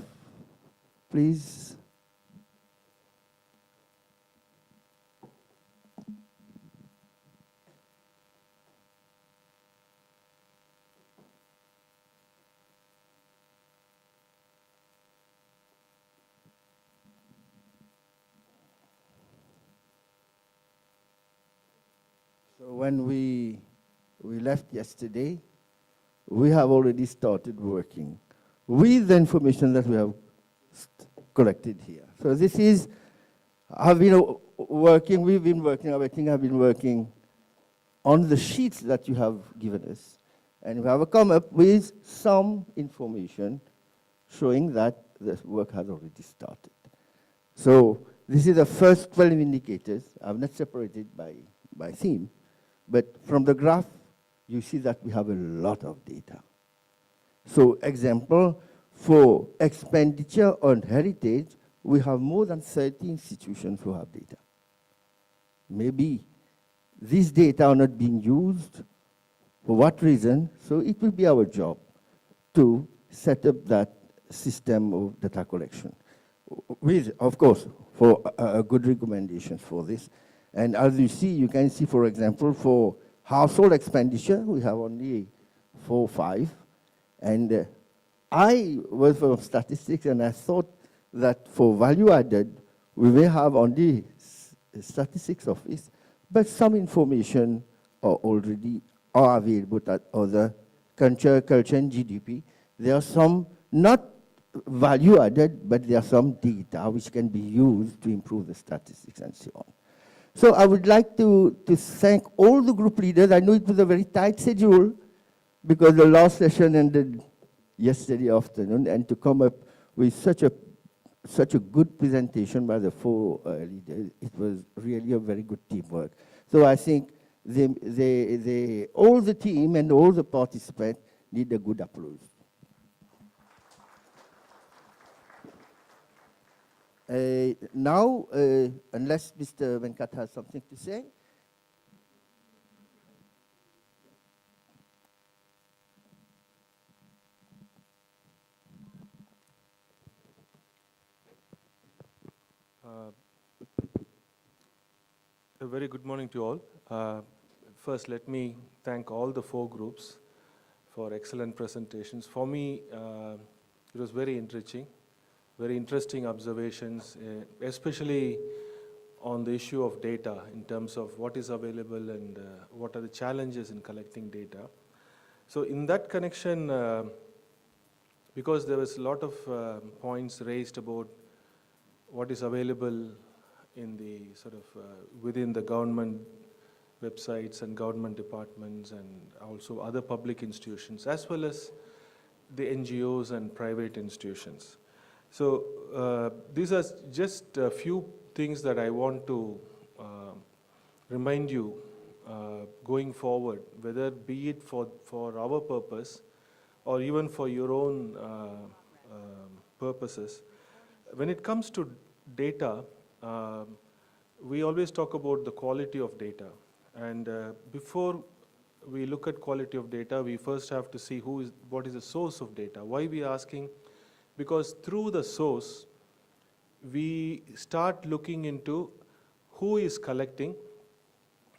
Please. So when we left yesterday, we have already started working with the information that we have collected here. So this is, we've been working on the sheets that you have given us, and we have come up with some information showing that the work has already started. So this is the first 12 indicators. I've not separated by theme. But from the graph, you see that we have a lot of data. So example, for expenditure on heritage, we have more than 30 institutions who have data. Maybe these data are not being used. For what reason? So it will be our job to set up that system of data collection. With, of course, for good recommendations for this. And as you see, you can see, for example, for household expenditure, we have only 4 or 5. And I was from statistics, and I thought that for value added, we may have only statistics office, but some information are available at other culture and GDP. There are some not value added, but there are some data which can be used to improve the statistics and so on. So I would like to thank all the group leaders. I know it was a very tight schedule because the last session ended yesterday afternoon, and to come up with such a good presentation by the 4 leaders, it was really a very good teamwork. So I think all the team and all the participants need a good applause. Now, unless Mr. Venkat has something to say. A very good morning to all. First, let me thank all the 4 groups for excellent presentations. For me, it was very enriching. Very interesting observations, especially on the issue of data in terms of what is available and what are the challenges in collecting data. So in that connection, because there was a lot of points raised about what is available in the within the government websites and government departments and also other public institutions, as well as the NGOs and private institutions. So these are just a few things that I want to remind you going forward, whether be it for our purpose or even for your own purposes. When it comes to data, we always talk about the quality of data. And before we look at quality of data, we first have to see what is the source of data. Why we are asking because through the source, we start looking into who is collecting,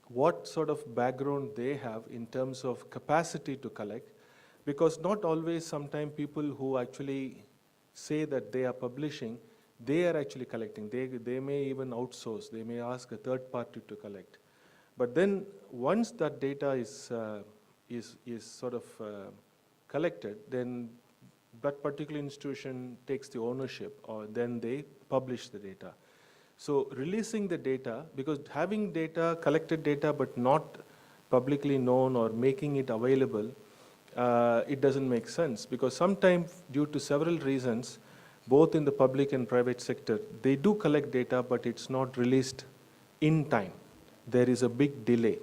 what sort of background they have in terms of capacity to collect, because not always, sometimes people who actually say that they are publishing, they are actually collecting. They may even outsource, they may ask a third party to collect. But then once that data is sort of collected, then that particular institution takes the ownership, or then they publish the data. So releasing the data, because having data, collected data, but not publicly known or making it available, it doesn't make sense, because sometimes due to several reasons, both in the public and private sector, they do collect data, but it's not released in time. There is a big delay.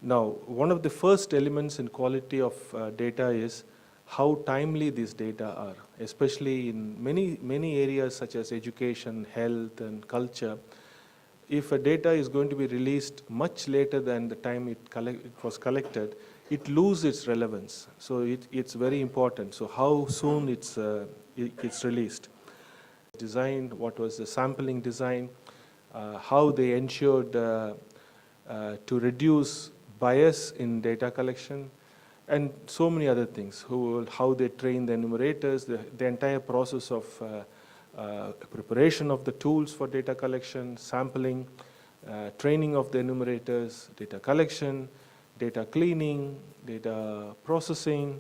Now, one of the first elements in quality of data is how timely these data are, especially in many areas such as education, health, and culture. If a data is going to be released much later than the time it was collected, it loses its relevance. So it's very important. So how soon it's released. Designed, what was the sampling design, how they ensured to reduce bias in data collection, and so many other things, how they train the enumerators, the entire process of preparation of the tools for data collection, sampling, training of the enumerators, data collection, data cleaning, data processing,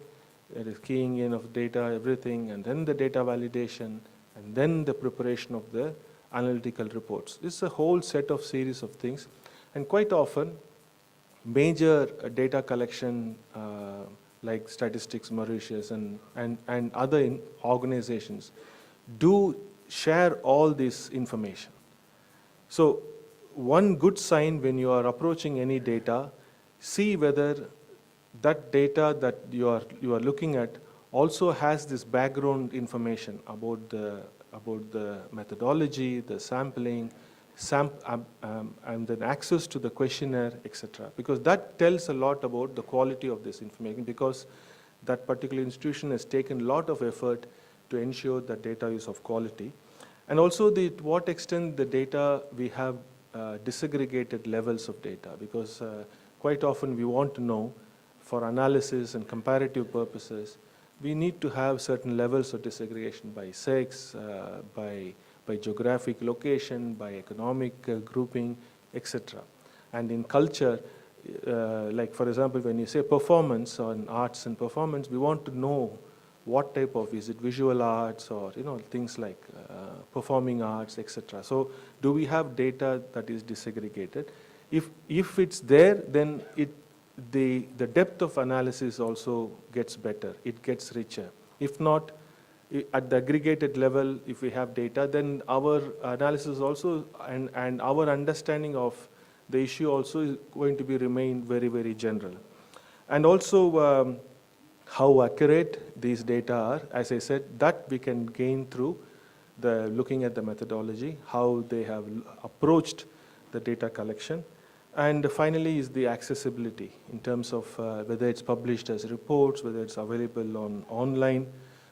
that is keying in of data, everything, and then the data validation, and then the preparation of the analytical reports. This is a whole set of series of things, and quite often major data collection like Statistics Mauritius and other organizations do share all this information. So one good sign when you are approaching any data, see whether that data that you are looking at also has this background information about the methodology, the sampling, and then access to the questionnaire, etc. Because that tells a lot about the quality of this information, because that particular institution has taken a lot of effort to ensure that data is of quality. And also to what extent the data, we have disaggregated levels of data, because quite often we want to know, for analysis and comparative purposes, we need to have certain levels of disaggregation by sex, by geographic location, by economic grouping, etc. And in culture, like for example, when you say performance on arts and performance, we want to know what type of, is it visual arts or things like performing arts, etc. So do we have data that is disaggregated? If it's there, then the depth of analysis also gets better, it gets richer. If not, at the aggregated level, if we have data, then our analysis also and our understanding of the issue also is going to be remain very, very general. And also how accurate these data are, as I said, that we can gain through looking at the methodology, how they have approached the data collection. And finally is the accessibility in terms of whether it's published as reports, whether it's available online.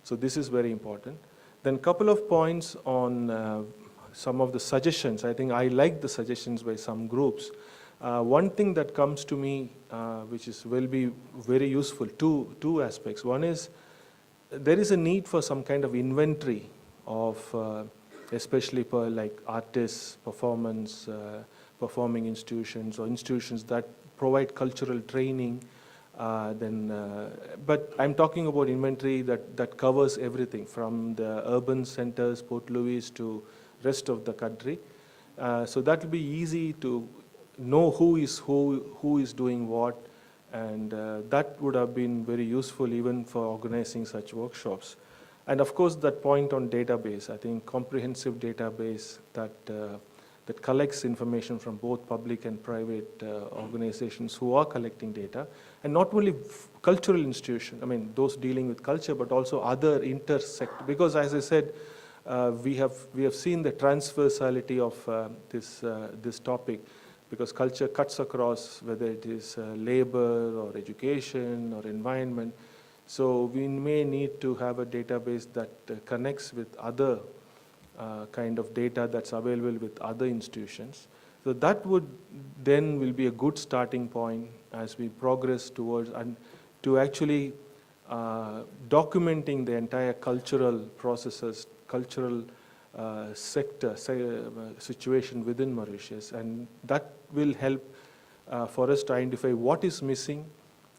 So this is very important. Then a couple of points on some of the suggestions. I think I like the suggestions by some groups. One thing that comes to me, which will be very useful, two aspects. One is there is a need for some kind of inventory of, especially for like artists, performing institutions or institutions that provide cultural training. But I'm talking about inventory that covers everything from the urban centers, Port Louis, to rest of the country. So that will be easy to know who is doing what, and that would have been very useful even for organizing such workshops. And of course, that point on database, I think comprehensive database that collects information from both public and private organizations who are collecting data, and not only cultural institutions, I mean those dealing with culture, but also other intersect. Because as I said, we have seen the transversality of this topic, because culture cuts across whether it is labor or education or environment. So we may need to have a database that connects with other kind of data that's available with other institutions. So that would then will be a good starting point as we progress towards and to actually documenting the entire cultural processes, cultural sector situation within Mauritius, and that will help for us to identify what is missing,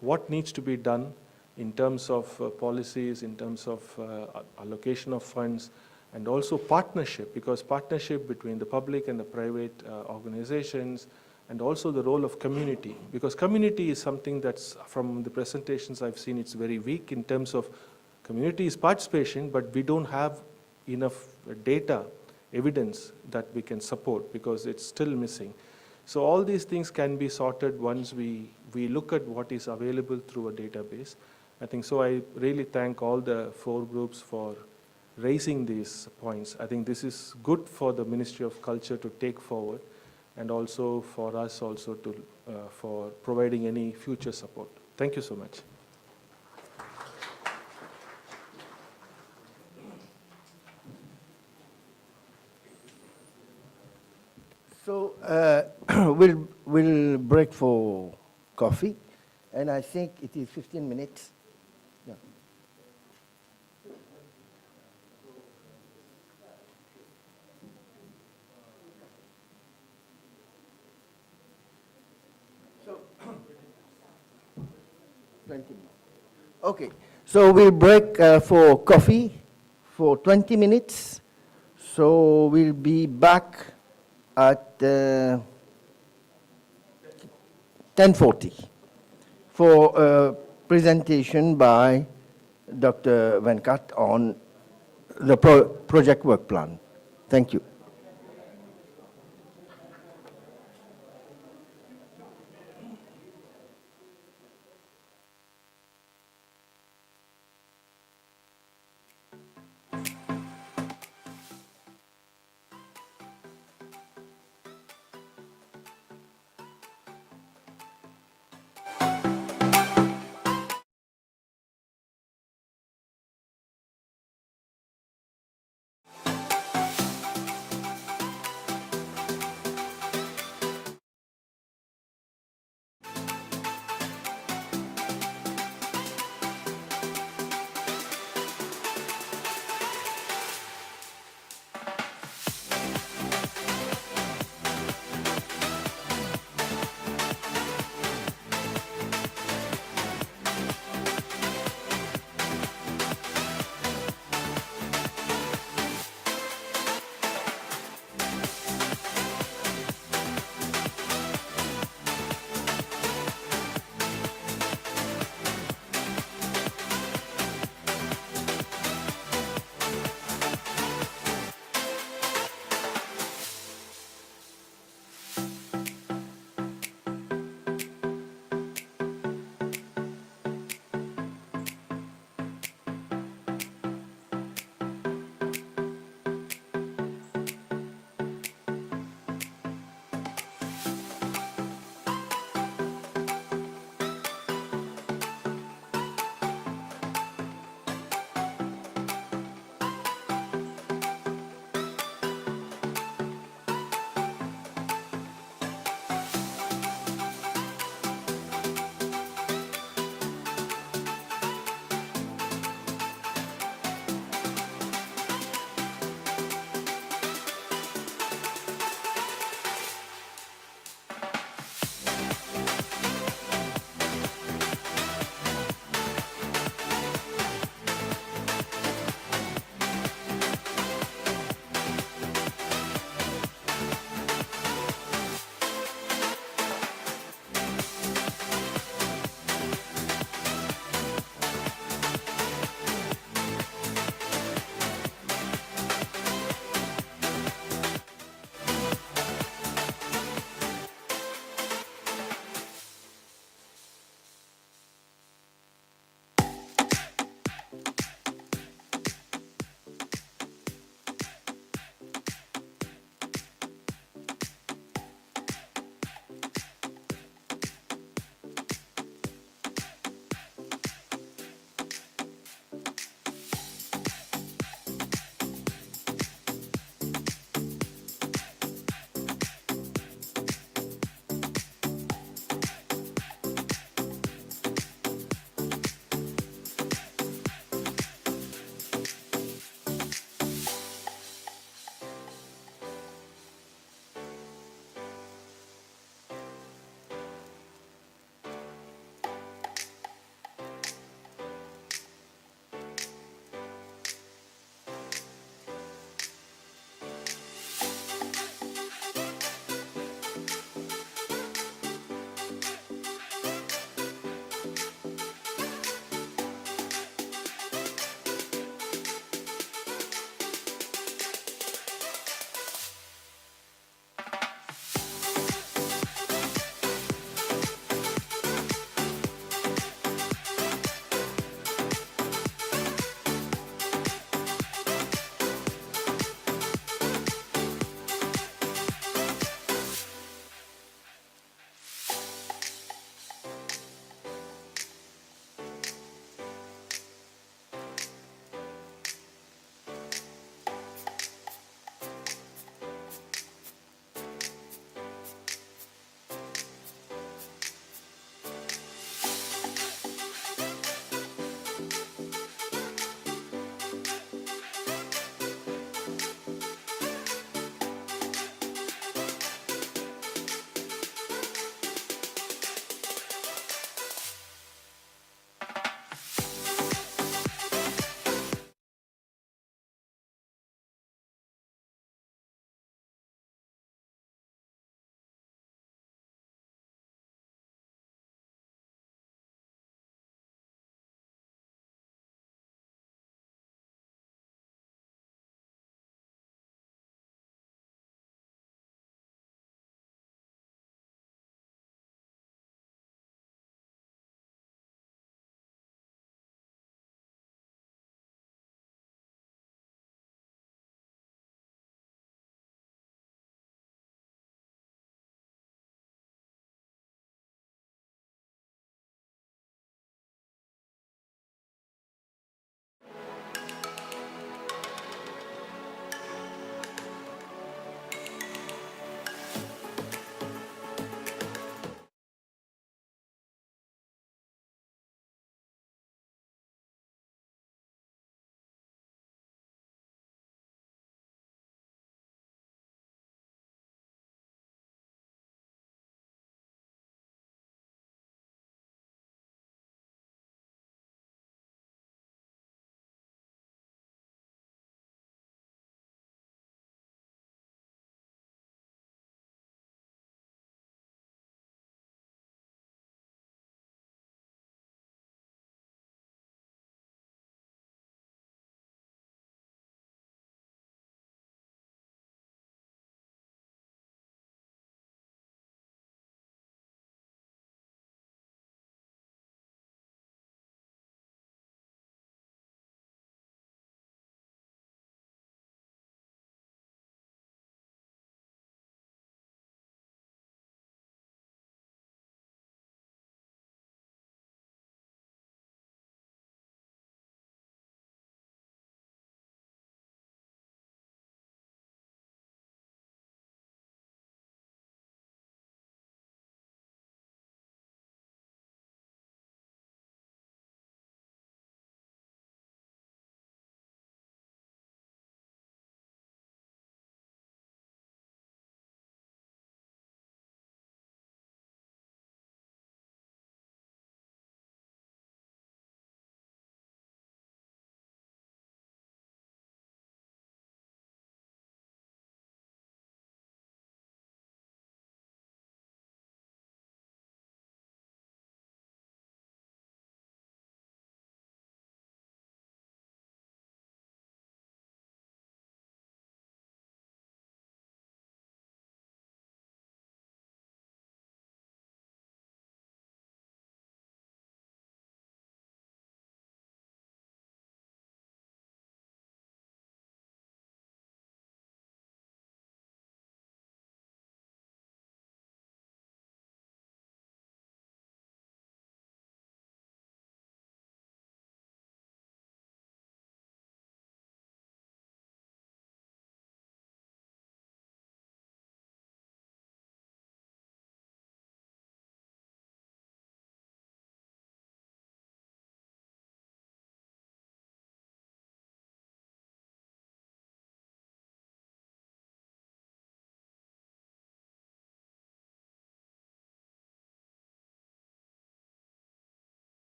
what needs to be done in terms of policies, in terms of allocation of funds, and also partnership, because partnership between the public and the private organizations, and also the role of community, because community is something that's, from the presentations I've seen, it's very weak in terms of community's participation, but we don't have enough data, evidence that we can support because it's still missing. So all these things can be sorted once we look at what is available through a database. I think so. I really thank all the 4 groups for raising these points. I think this is good for the Ministry of Culture to take forward, and also for us also to for providing any future support. Thank you so much. So we'll break for coffee, and I think it is 15 minutes. Yeah. So 20 minutes. Okay. So we'll break for coffee for 20 minutes. So we'll be back at 10:40 for a presentation by Dr. Venkat on the project work plan. Thank you.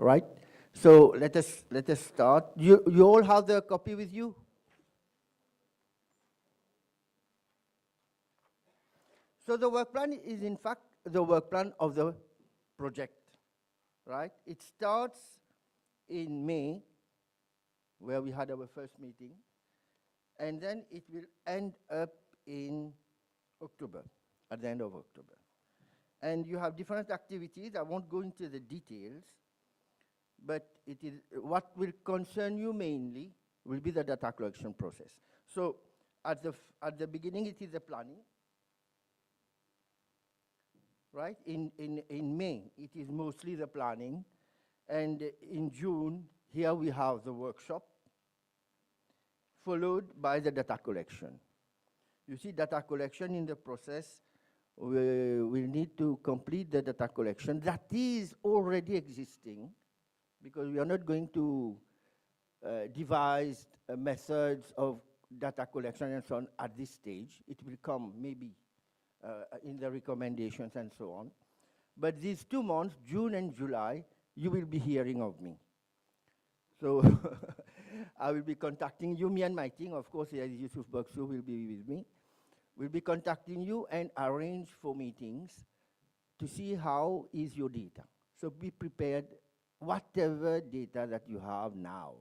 right? So let us start. You all have the copy with you? So the work plan is in fact the work plan of the project, right? It starts in May, where we had our first meeting, and then it will end up in October, at the end of October. And you have different activities. I won't go into the details, but it is what will concern you mainly will be the data collection process. So at the beginning, it is the planning. Right? In May, it is mostly the planning. And in June, here we have the workshop, followed by the data collection. You see, data collection in the process, we need to complete the data collection that is already existing, because we are not going to devise methods of data collection and so on at this stage. It will come maybe in the recommendations and so on. But these 2 months, June and July, you will be hearing of me. So I will be contacting you, me and my team, of course, Yusuf Baksu will be with me. We'll be contacting you and arrange for meetings to see how is your data. So be prepared, whatever data that you have now,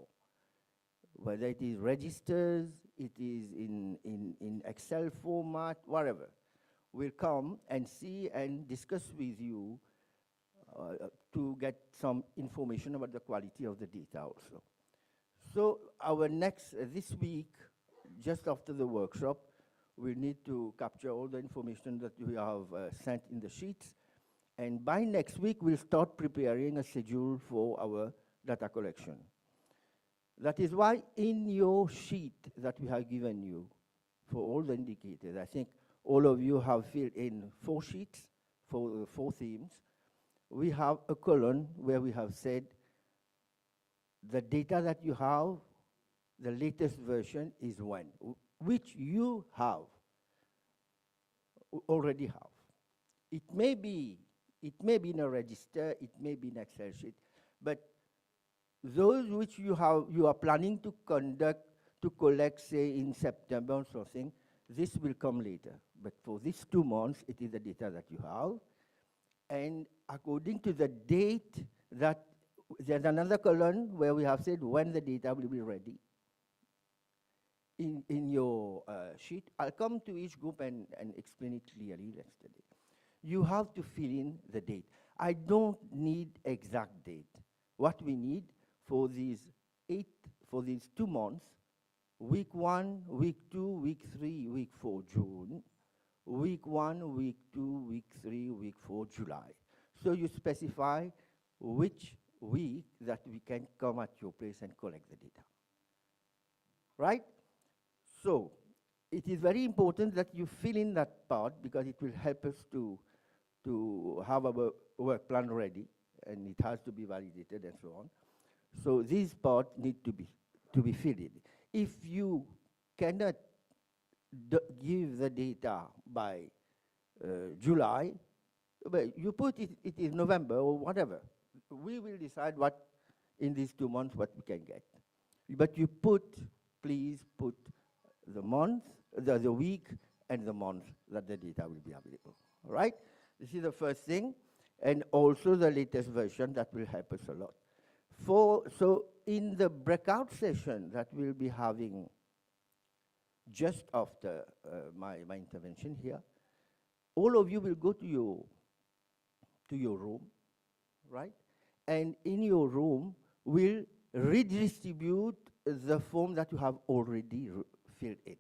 whether it is registers, it is in Excel format, whatever. Will come and see and discuss with you to get some information about the quality of the data also. So our next, this week, just after the workshop, we need to capture all the information that we have sent in the sheets. And by next week, we'll start preparing a schedule for our data collection. That is why in your sheet that we have given you for all the indicators, I think all of you have filled in 4 sheets for 4 themes. We have a column where we have said the data that you have, the latest version is when, which you have, already have. It may be in a register, it may be in Excel sheet, but those which you are planning to collect, say, in September or something, this will come later. But for these 2 months, it is the data that you have. And according to the date that, there's another column where we have said when the data will be ready. In your sheet, I'll come to each group and explain it clearly yesterday. You have to fill in the date. I don't need exact date. What we need for these 2 months, week 1, week 2, week 3, week 4, June, week 1, week 2, week 3, week 4, July. So you specify which week that we can come at your place and collect the data. Right? So it is very important that you fill in that part, because it will help us to have our work plan ready, and it has to be validated and so on. So these parts need to be filled in. If you cannot give the data by July, but you put it is November or whatever. We will decide what in these 2 months what we can get. But you please put the month, the week, and the month that the data will be available. All right? This is the first thing, and also the latest version that will help us a lot. So in the breakout session that we'll be having just after my intervention here, all of you will go to your room, right? And in your room, we'll redistribute the form that you have already filled in.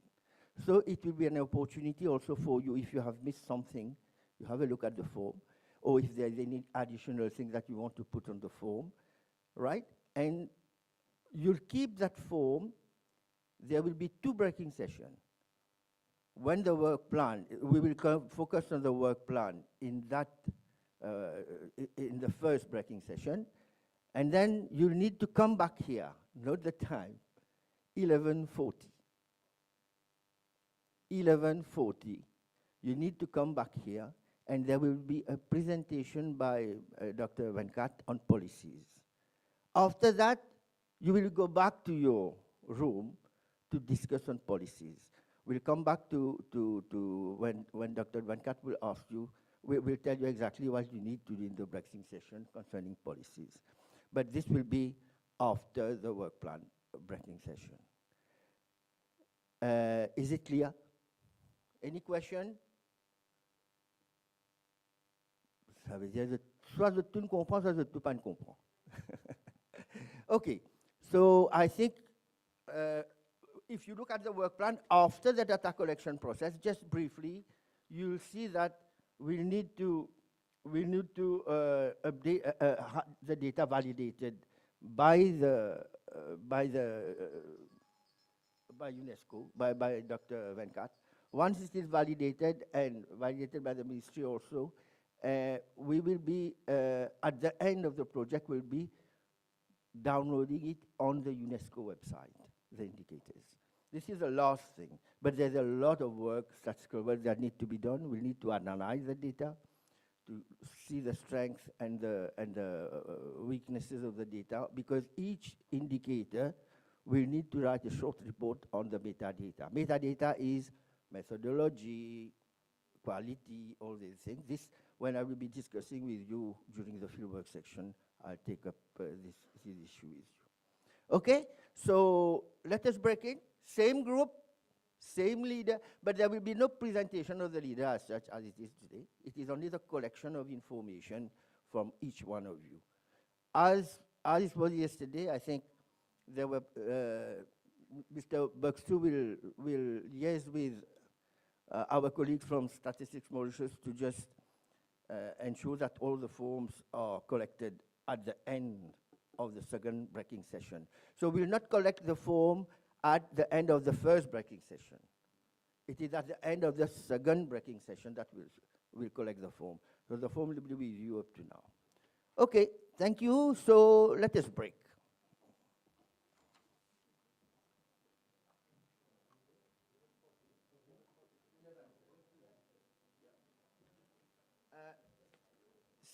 So it will be an opportunity also for you, if you have missed something, you have a look at the form, or if there's any additional thing that you want to put on the form, right? And you'll keep that form. There will be 2 breaking sessions. When the work plan, we will focus on the work plan in that, in the first breaking session, and then you'll need to come back here, note the time, 11:40. 11:40, you need to come back here, and there will be a presentation by Dr. Venkat on policies. After that, you will go back to your room to discuss on policies. We'll come back to when Dr. Venkat will ask you, we'll tell you exactly what you need to do in the breaking session concerning policies. But this will be after the work plan breaking session. Is it clear? Any question? Ça veut dire soit je tout comprends, soit je tout pas comprends. Okay, so I think if you look at the work plan after the data collection process, just briefly, you'll see that we need to update the data validated by UNESCO, by Dr. Venkat. Once it is validated and validated by the ministry also, we will be, at the end of the project, we'll be downloading it on the UNESCO website, the indicators. This is the last thing, but there's a lot of work that need to be done. We need to analyze the data to see the strengths and the weaknesses of the data, because each indicator will need to write a short report on the metadata. Metadata is methodology, quality, all these things. This, when I will be discussing with you during the fieldwork section, I'll take up this issue with you. Okay, so let us break it. Same group, same leader, but there will be no presentation of the leader as such as it is today. It is only the collection of information from each one of you. As it was yesterday, I think there were, Mr. Buxtu will liaise with our colleagues from Statistics Mauritius to just ensure that all the forms are collected at the end of the second breaking session. So we'll not collect the form at the end of the first breaking session. It is at the end of the second breaking session that we'll collect the form. So the form will be with you up to now. Okay, thank you. So let us break.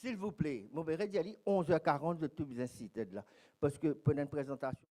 S'il vous plaît, je vais dire 11h40 de tout bien cité là, parce que pour une présentation.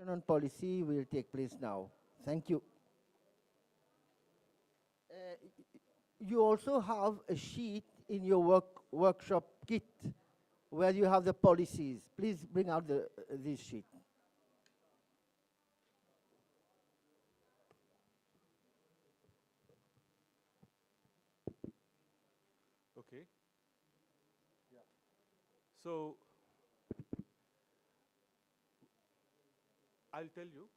On policy will take place now. Thank you. You also have a sheet in your workshop kit where you have the policies. Please bring out this sheet. Okay. Yeah. So I'll tell you.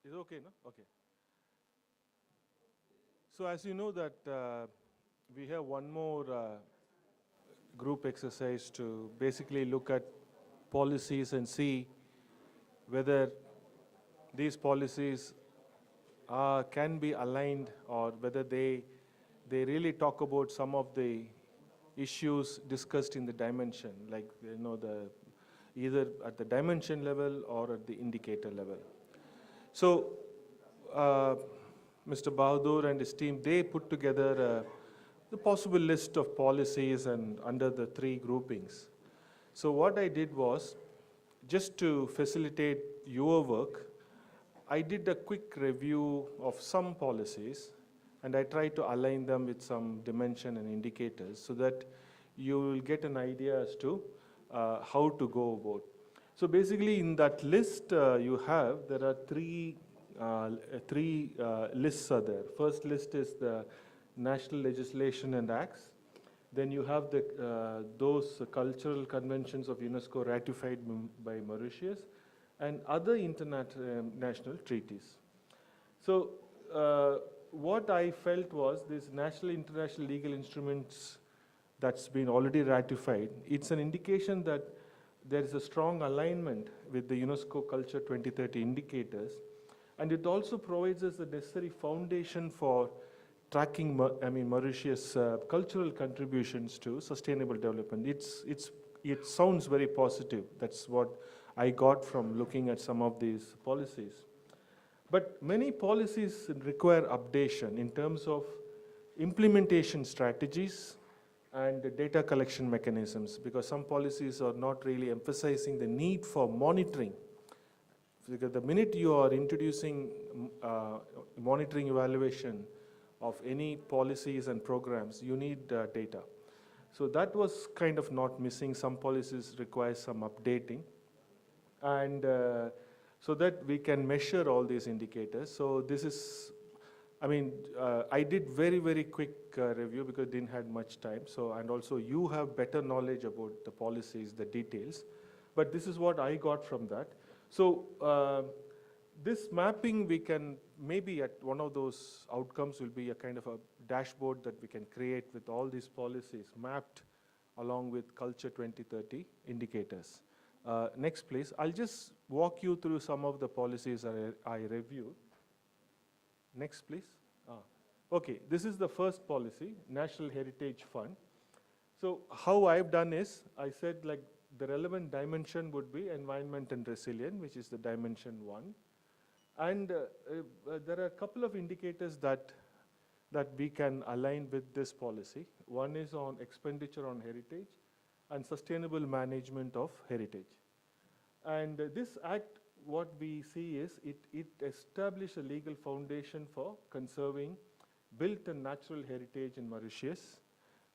Is it okay, no? Okay. So as you know that we have one more group exercise to basically look at policies and see whether these policies can be aligned or whether they really talk about some of the issues discussed in the dimension, like either at the dimension level or at the indicator level. So Mr. Bahadur and his team, they put together the possible list of policies and under the three groupings. So what I did was, just to facilitate your work, I did a quick review of some policies and I tried to align them with some dimension and indicators so that you will get an idea as to how to go about. So basically in that list you have, there are three lists are there. First list is the national legislation and acts. Then you have those cultural conventions of UNESCO ratified by Mauritius and other international treaties. So what I felt was these national international legal instruments that's been already ratified, it's an indication that there is a strong alignment with the UNESCO Culture 2030 indicators, and it also provides us the necessary foundation for tracking Mauritius' cultural contributions to sustainable development. It sounds very positive. That's what I got from looking at some of these policies. But many policies require updation in terms of implementation strategies and data collection mechanisms, because some policies are not really emphasizing the need for monitoring. Because the minute you are introducing monitoring evaluation of any policies and programs, you need data. So that was kind of not missing. Some policies require some updating. And so that we can measure all these indicators. So this is, I did very, very quick review because I didn't have much time. So, and also you have better knowledge about the policies, the details. But this is what I got from that. So this mapping, we can maybe at one of those outcomes will be a kind of a dashboard that we can create with all these policies mapped along with Culture 2030 indicators. Next, please. I'll just walk you through some of the policies I reviewed. Next, please. Okay, this is the first policy, National Heritage Fund. So how I've done is, I said like the relevant dimension would be environment and resilience, which is the dimension 1. And there are a couple of indicators that we can align with this policy. One is on expenditure on heritage and sustainable management of heritage. And this act, what we see is it established a legal foundation for conserving built and natural heritage in Mauritius.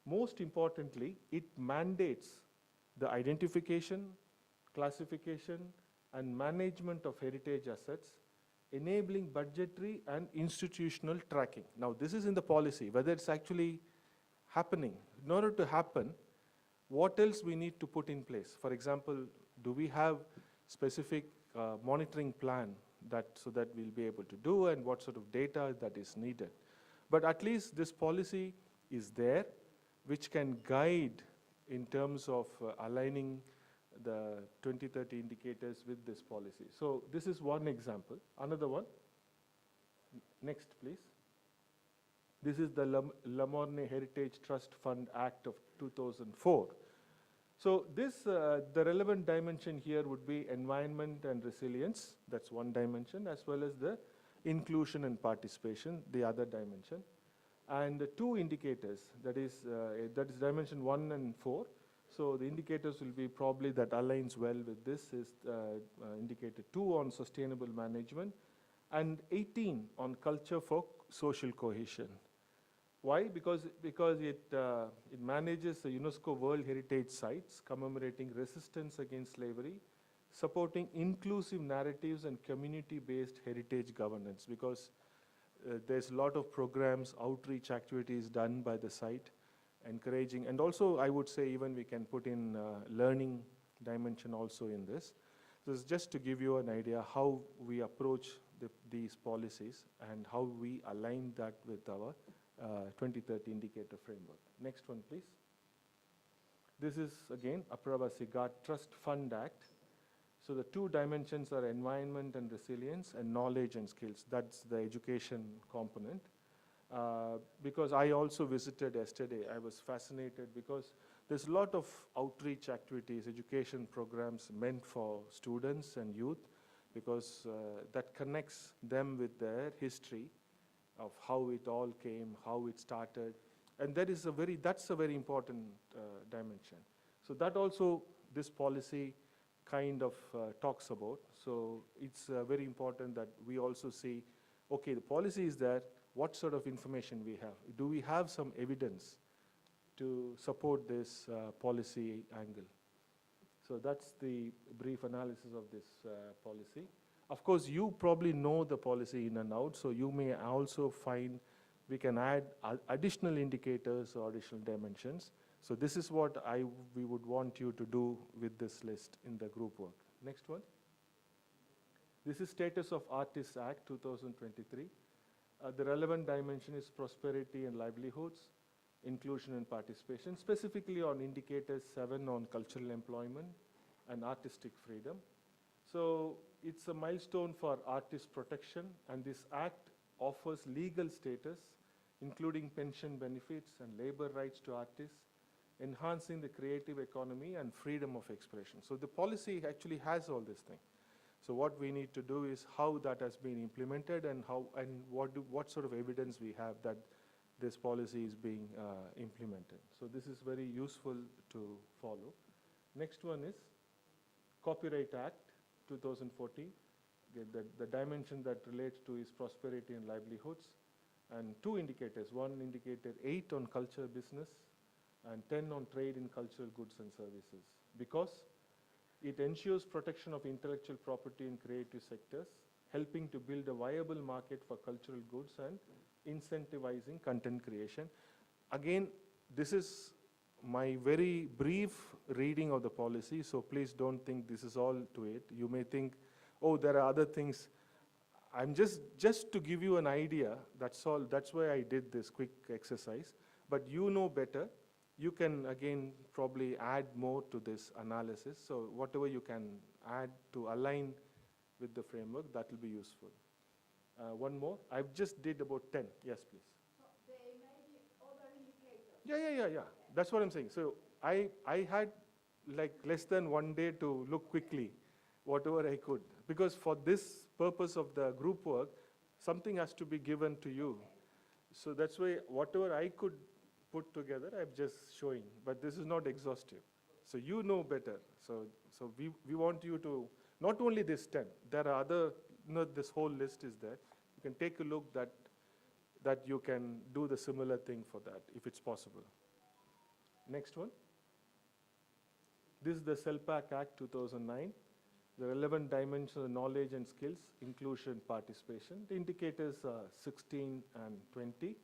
Most importantly, it mandates the identification, classification, and management of heritage assets, enabling budgetary and institutional tracking. Now, this is in the policy, whether it's actually happening. In order to happen, what else we need to put in place? For example, do we have specific monitoring plan so that we'll be able to do, and what sort of data that is needed? But at least this policy is there, which can guide in terms of aligning the 2030 indicators with this policy. So this is one example. Another one. Next, please. This is the Le Morne Heritage Trust Fund Act of 2004. So this, the relevant dimension here would be environment and resilience. That's one dimension, as well as the inclusion and participation, the other dimension. and 2 indicators, that is dimension 1 and 4. So the indicators will be probably that aligns well with this is indicator 2 on sustainable management and 18 on culture for social cohesion. Why? Because it manages the UNESCO World Heritage Sites commemorating resistance against slavery, supporting inclusive narratives and community-based heritage governance, because there's a lot of programs, outreach activities done by the site, encouraging, and also I would say even we can put in learning dimension also in this. So it's just to give you an idea how we approach these policies and how we align that with our 2030 indicator framework. Next one, please. This is again Apravasi Ghat Trust Fund Act. So the 2 dimensions are environment and resilience and knowledge and skills. That's the education component. Because I also visited yesterday, I was fascinated because there's a lot of outreach activities, education programs meant for students and youth, because that connects them with their history of how it all came, how it started. And that's a very important dimension. So that also this policy kind of talks about. So it's very important that we also see, okay, the policy is there, what sort of information we have? Do we have some evidence to support this policy angle? So that's the brief analysis of this policy. Of course, you probably know the policy in and out, so you may also find we can add additional indicators or additional dimensions. So this is what we would want you to do with this list in the group work. Next one. This is Status of Artists Act 2023. The relevant dimension is prosperity and livelihoods, inclusion and participation, specifically on indicators 7 on cultural employment and artistic freedom. So it's a milestone for artist protection, and this act offers legal status, including pension benefits and labor rights to artists, enhancing the creative economy and freedom of expression. So the policy actually has all these things. So what we need to do is how that has been implemented and what sort of evidence we have that this policy is being implemented. So this is very useful to follow. Next one is Copyright Act 2014. The dimension that relates to is prosperity and livelihoods, and 2 indicators, one indicator 8 on culture business and 10 on trade in cultural goods and services, because it ensures protection of intellectual property in creative sectors, helping to build a viable market for cultural goods and incentivizing content creation. Again, this is my very brief reading of the policy, so please don't think this is all to it. You may think, oh, there are other things. I'm just to give you an idea, that's all. That's why I did this quick exercise. But you know better. You can, again, probably add more to this analysis. So whatever you can add to align with the framework, that will be useful. One more. I've just did about 10. Yes, please. So there may be other indicators. Yeah. That's what I'm saying. So I had like less than 1 day to look quickly, whatever I could. Because for this purpose of the group work, something has to be given to you. So that's why whatever I could put together, I'm just showing. But this is not exhaustive. So you know better. So we want you to, not only this 10, there are other, this whole list is there. You can take a look that you can do the similar thing for that, if it's possible. Next one. This is the CELPAC Act 2009. The relevant dimensions of knowledge and skills, inclusion, participation. The indicators are 16 and 20.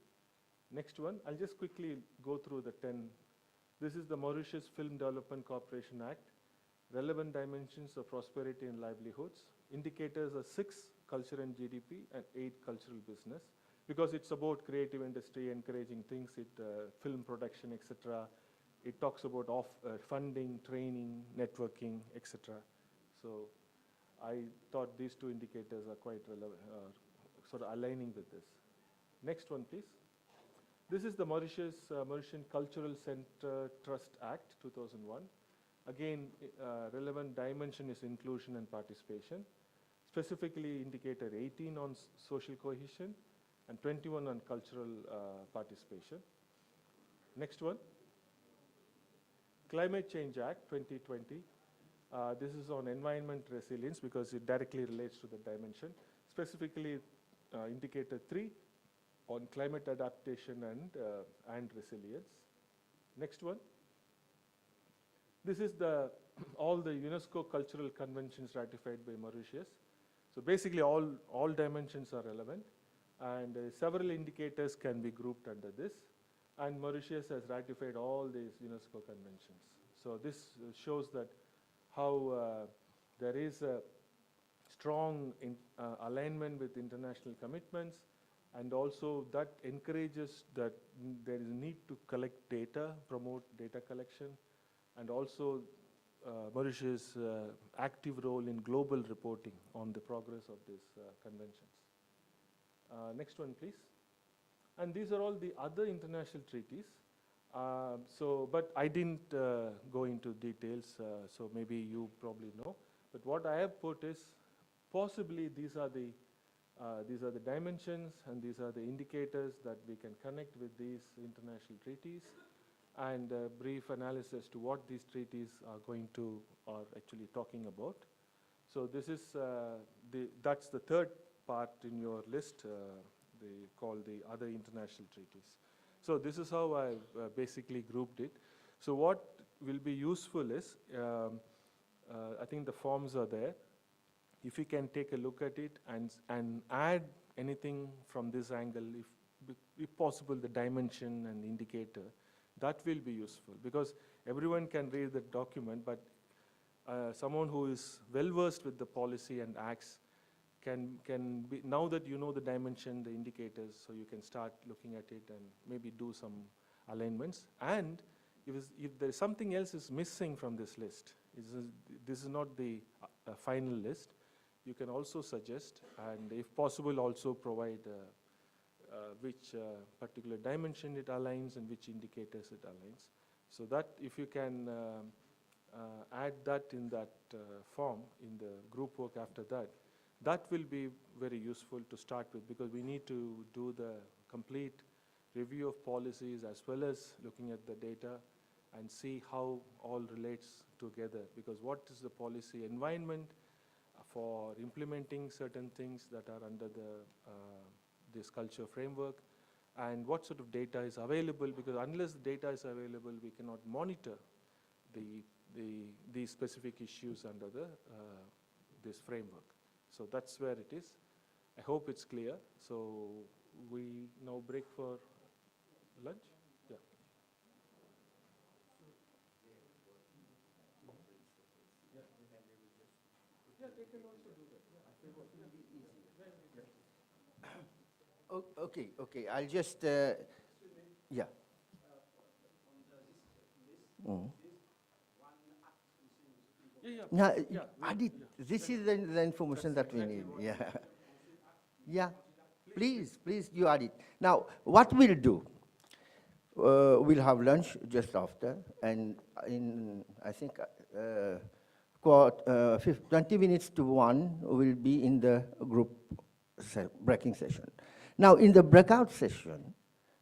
Next one, I'll just quickly go through the 10. This is the Mauritius Film Development Corporation Act. Relevant dimensions of prosperity and livelihoods. Indicators are 6, culture and GDP, and 8, cultural business. Because it's about creative industry, encouraging things, film production, etc. It talks about funding, training, networking, etc. So I thought these 2 indicators are quite relevant, sort of aligning with this. Next one, please. This is the Mauritian Cultural Center Trust Act 2001. Again, relevant dimension is inclusion and participation. Specifically, indicator 18 on social cohesion, and 21 on cultural participation. Next one. Climate Change Act 2020. This is on environment resilience because it directly relates to the dimension. Specifically, indicator 3 on climate adaptation and resilience. Next one. This is all the UNESCO cultural conventions ratified by Mauritius. So basically all dimensions are relevant, and several indicators can be grouped under this. And Mauritius has ratified all these UNESCO conventions. So this shows that how there is a strong alignment with international commitments, and also that encourages that there is a need to collect data, promote data collection, and also Mauritius' active role in global reporting on the progress of these conventions. Next one, please. And these are all the other international treaties. But I didn't go into details, so maybe you probably know. But what I have put is possibly these are the dimensions and these are the indicators that we can connect with these international treaties, and a brief analysis to what these treaties are actually talking about. So this is that's the third part in your list, called the other international treaties. So this is how I basically grouped it. So what will be useful is, I think the forms are there. If you can take a look at it and add anything from this angle, if possible, the dimension and indicator, that will be useful, because everyone can read the document, but someone who is well versed with the policy and acts can be, now that you know the dimension, the indicators, so you can start looking at it and maybe do some alignments. And if there is something else is missing from this list, this is not the final list, you can also suggest, and if possible also provide which particular dimension it aligns and which indicators it aligns. So that if you can add that in that form in the group work after that, that will be very useful to start with, because we need to do the complete review of policies as well as looking at the data and see how all relates together, because what is the policy environment for implementing certain things that are under this culture framework, and what sort of data is available, because unless the data is available, we cannot monitor the specific issues under this framework. So that's where it is. I hope it's clear. So we now break for lunch? Yeah. Yeah, they can also do that. Okay. I'll just, yeah. Mm. Now, Adit, this is the information that we need. Yeah. Yeah. Please, you add it. Now, what we'll do, we'll have lunch just after, and I think 20 minutes to 1, we'll be in the group breaking session. Now, in the breakout session,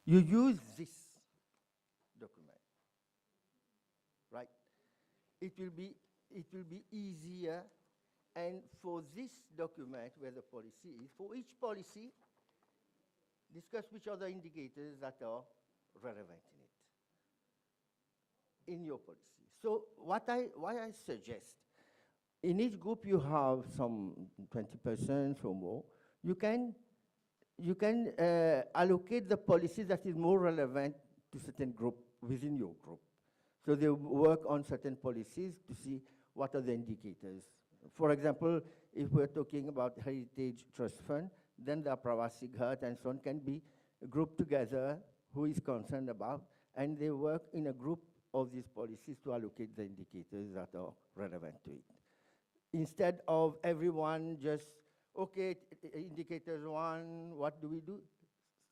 you use this document, right? It will be easier, and for this document where the policy is, for each policy, discuss which are the indicators that are relevant in your policy. So what I suggest, in each group you have some 20% or more, you can allocate the policy that is more relevant to certain group within your group. So they work on certain policies to see what are the indicators. For example, if we're talking about Heritage Trust Fund, then the Pravasi Ghat and so on can be grouped together, who is concerned about, and they work in a group of these policies to allocate the indicators that are relevant to it. Instead of everyone just, okay, indicators 1, what do we do?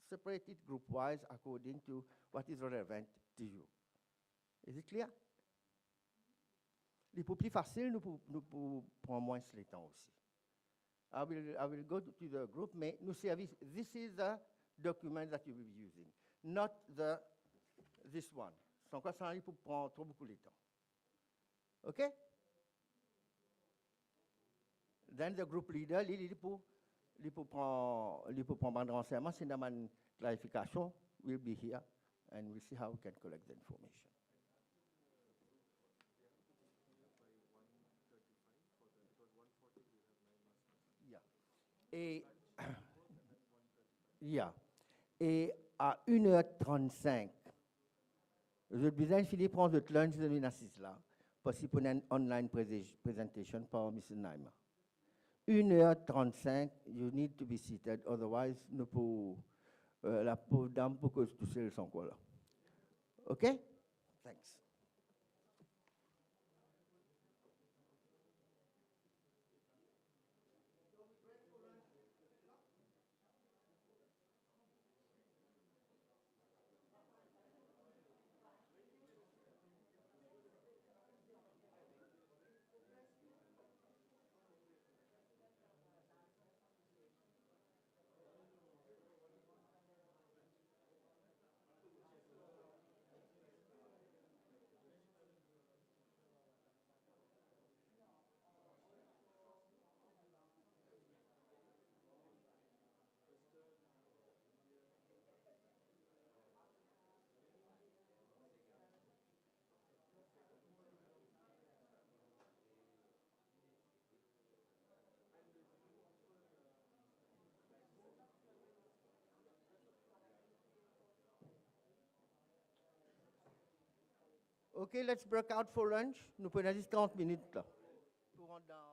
Separate it group-wise according to what is relevant to you. Is it clear? Les plus facile, nous prendre moins le temps aussi. I will go to the group, mais nous service, this is the document that you will be using, not this one. Sans quoi ça pour prendre trop beaucoup de temps. Okay? Then the group leader, il pour prendre renseignement, c'est une clarification, will be here, and we'll see how we can collect the information. Yeah. Et, yeah. Et à 1h35, je besoin Philippe prendre le lunch de l'UNASIS là, parce qu'il pour une online presentation par M. Naima. 1h35, you need to be seated, otherwise, nous pour, la pauvre dame pour que toucher son quoi là. OK? Thanks. OK, let's break out for lunch. Nous prenons 30 minutes là. Pour rentrer dans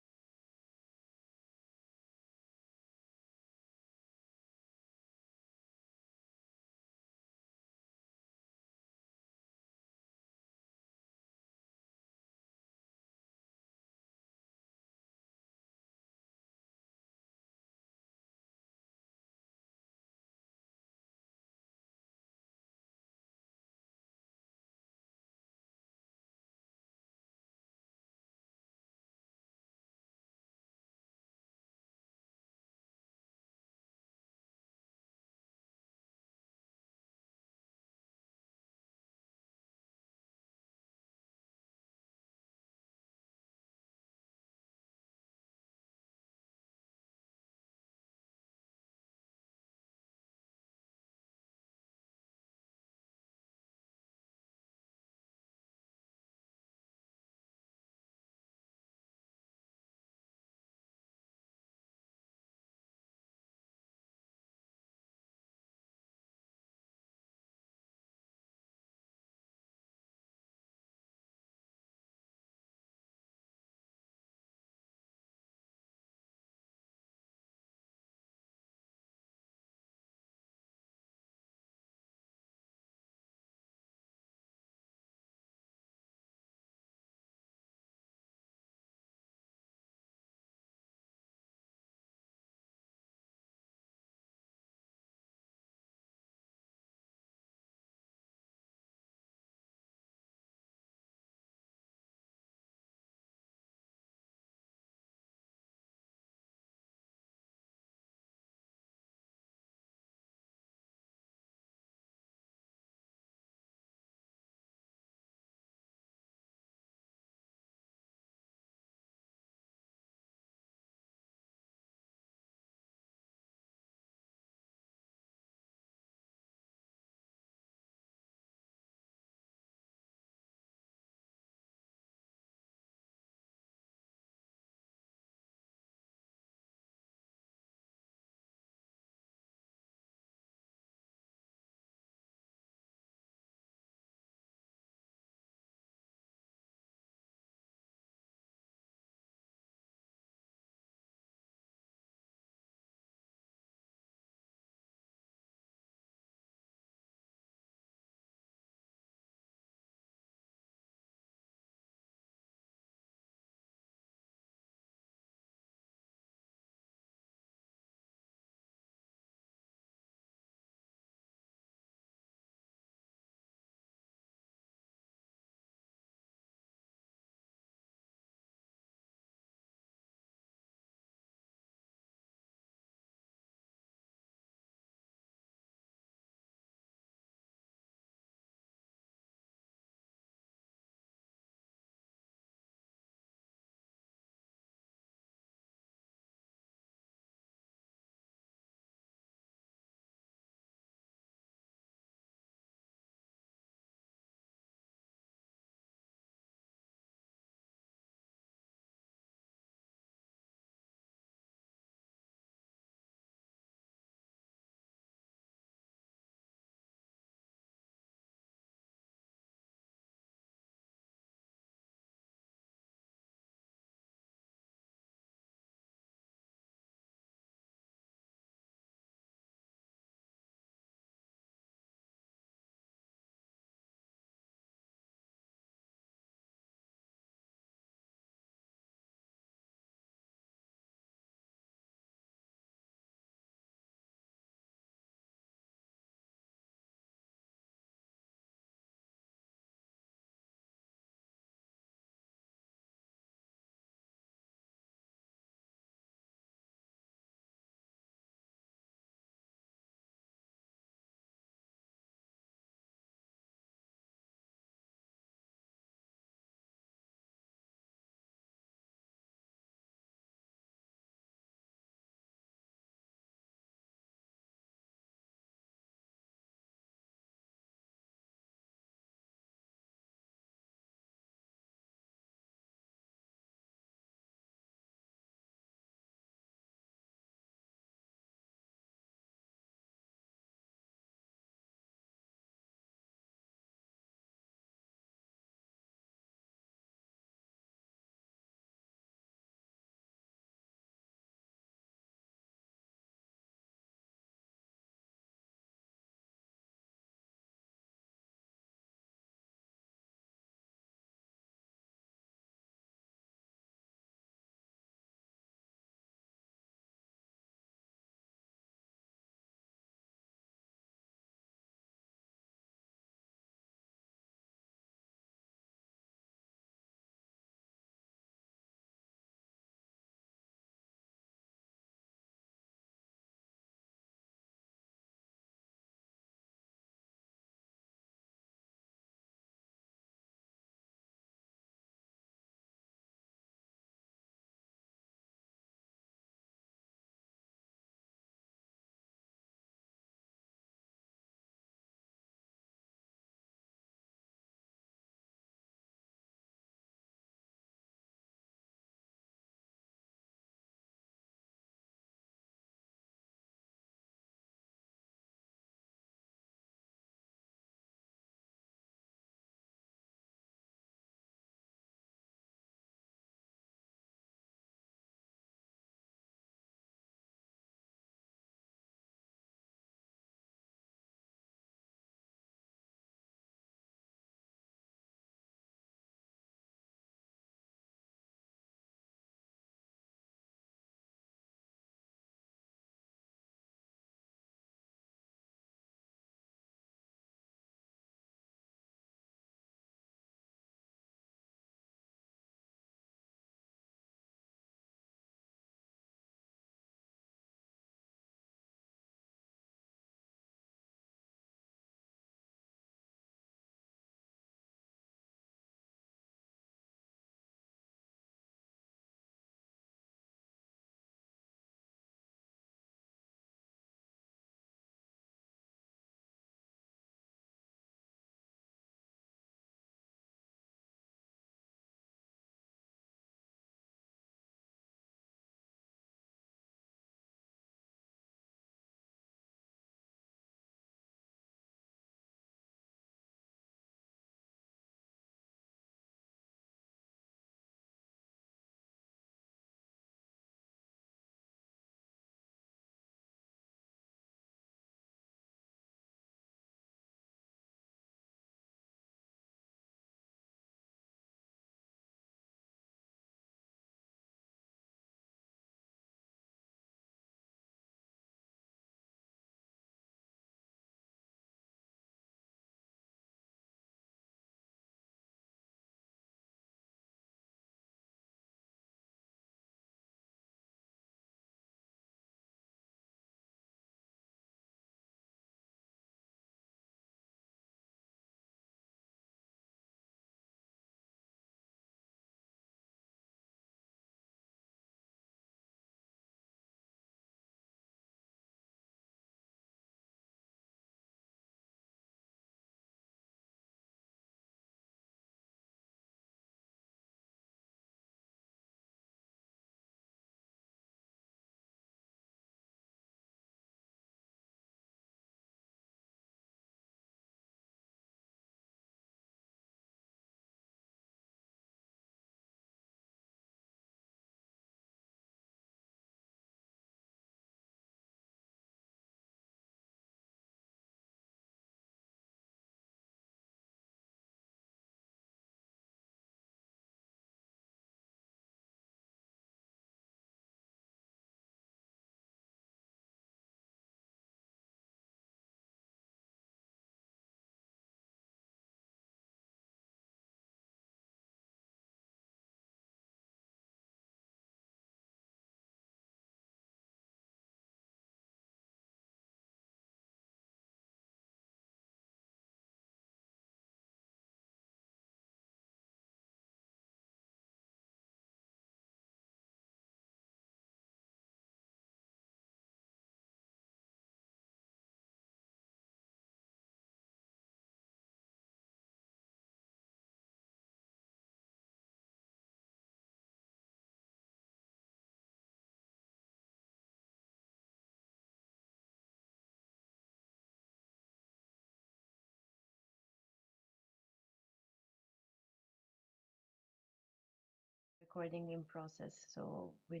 recording in process. So I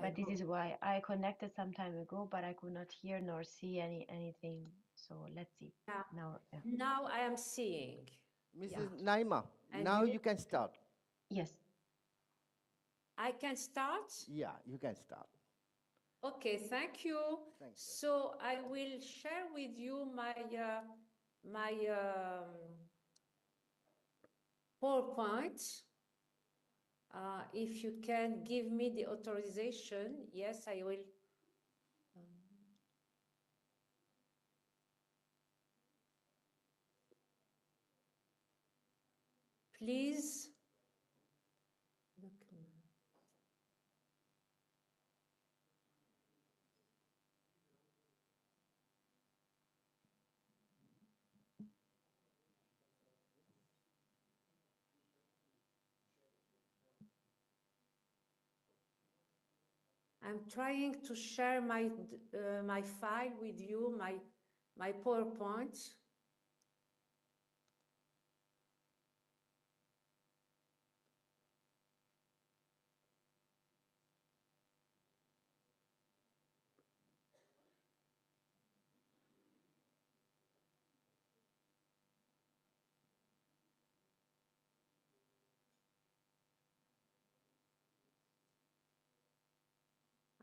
but this hope. is why I connected some time ago, but I could not hear nor see anything. So let's see. Yeah. Now, yeah. Now I am seeing. Mrs. Yeah. Naima, And now you? you can start. Yes. I can start? Yeah, you can start. Okay, thank you. Thank you. So I will share with you my PowerPoint. If you can give me the authorization, yes, I will. Please. I'm trying to share my file with you, my PowerPoint.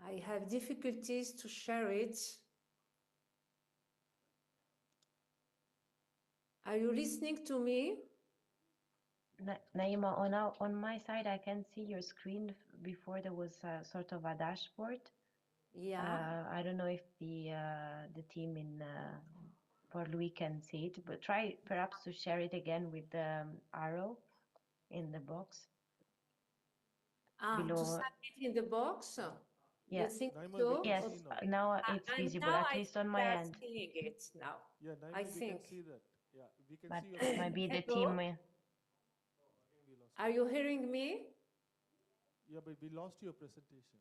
I have difficulties to share it. Are you listening to me? Naima, on my side, I can see your screen. Before there was a sort of a dashboard. Yeah. I don't know if the team in Port Louis can see it, but try perhaps to share it again with the arrow in the box To below. submit in the box? Yeah. You think Naima, we so? can Yes, see now. now it's And visible, now at I least on think my they are end. seeing it now. Yeah, I Naima, we can see think. that. Yeah, we can But see your maybe the Hello? team. we lost Are you hearing me? Yeah, but we lost your presentation.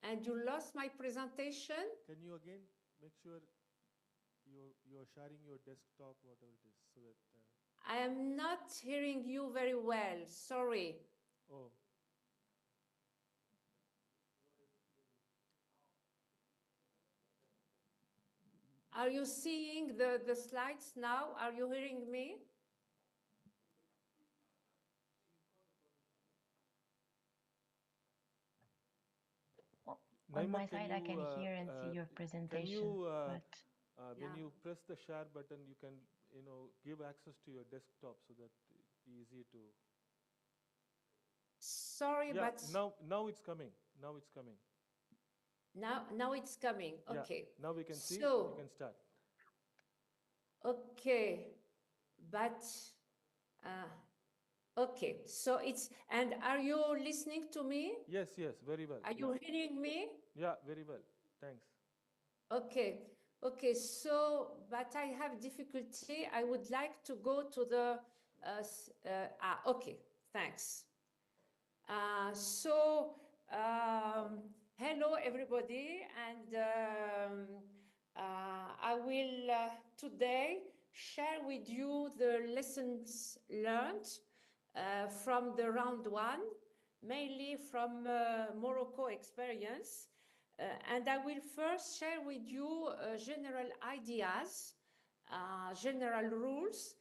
And you lost my presentation? Can you again make sure you're sharing your desktop, whatever it is, so that... I am not hearing you very well. Sorry. oh, Are you seeing the slides now? Are you hearing me? On Naima, my can side, I you, can hear and see your can presentation, you, but when you press the share button, you can, give access to your desktop so that it's easy to... Sorry, Yeah, but now it's coming. Now it's coming. now it's coming. Yeah, Okay. now we can see. So, You can start. okay, but okay. So and are you listening to me? Yes, yes, very well. Are Yeah, you hearing me? yeah, very well. Thanks. Okay. Okay. So, but I have difficulty. I would like to go to the. Okay. Thanks. Hello everybody, and I will today share with you the lessons learned from the round one, mainly from Morocco experience. And I will first share with you general ideas, general rules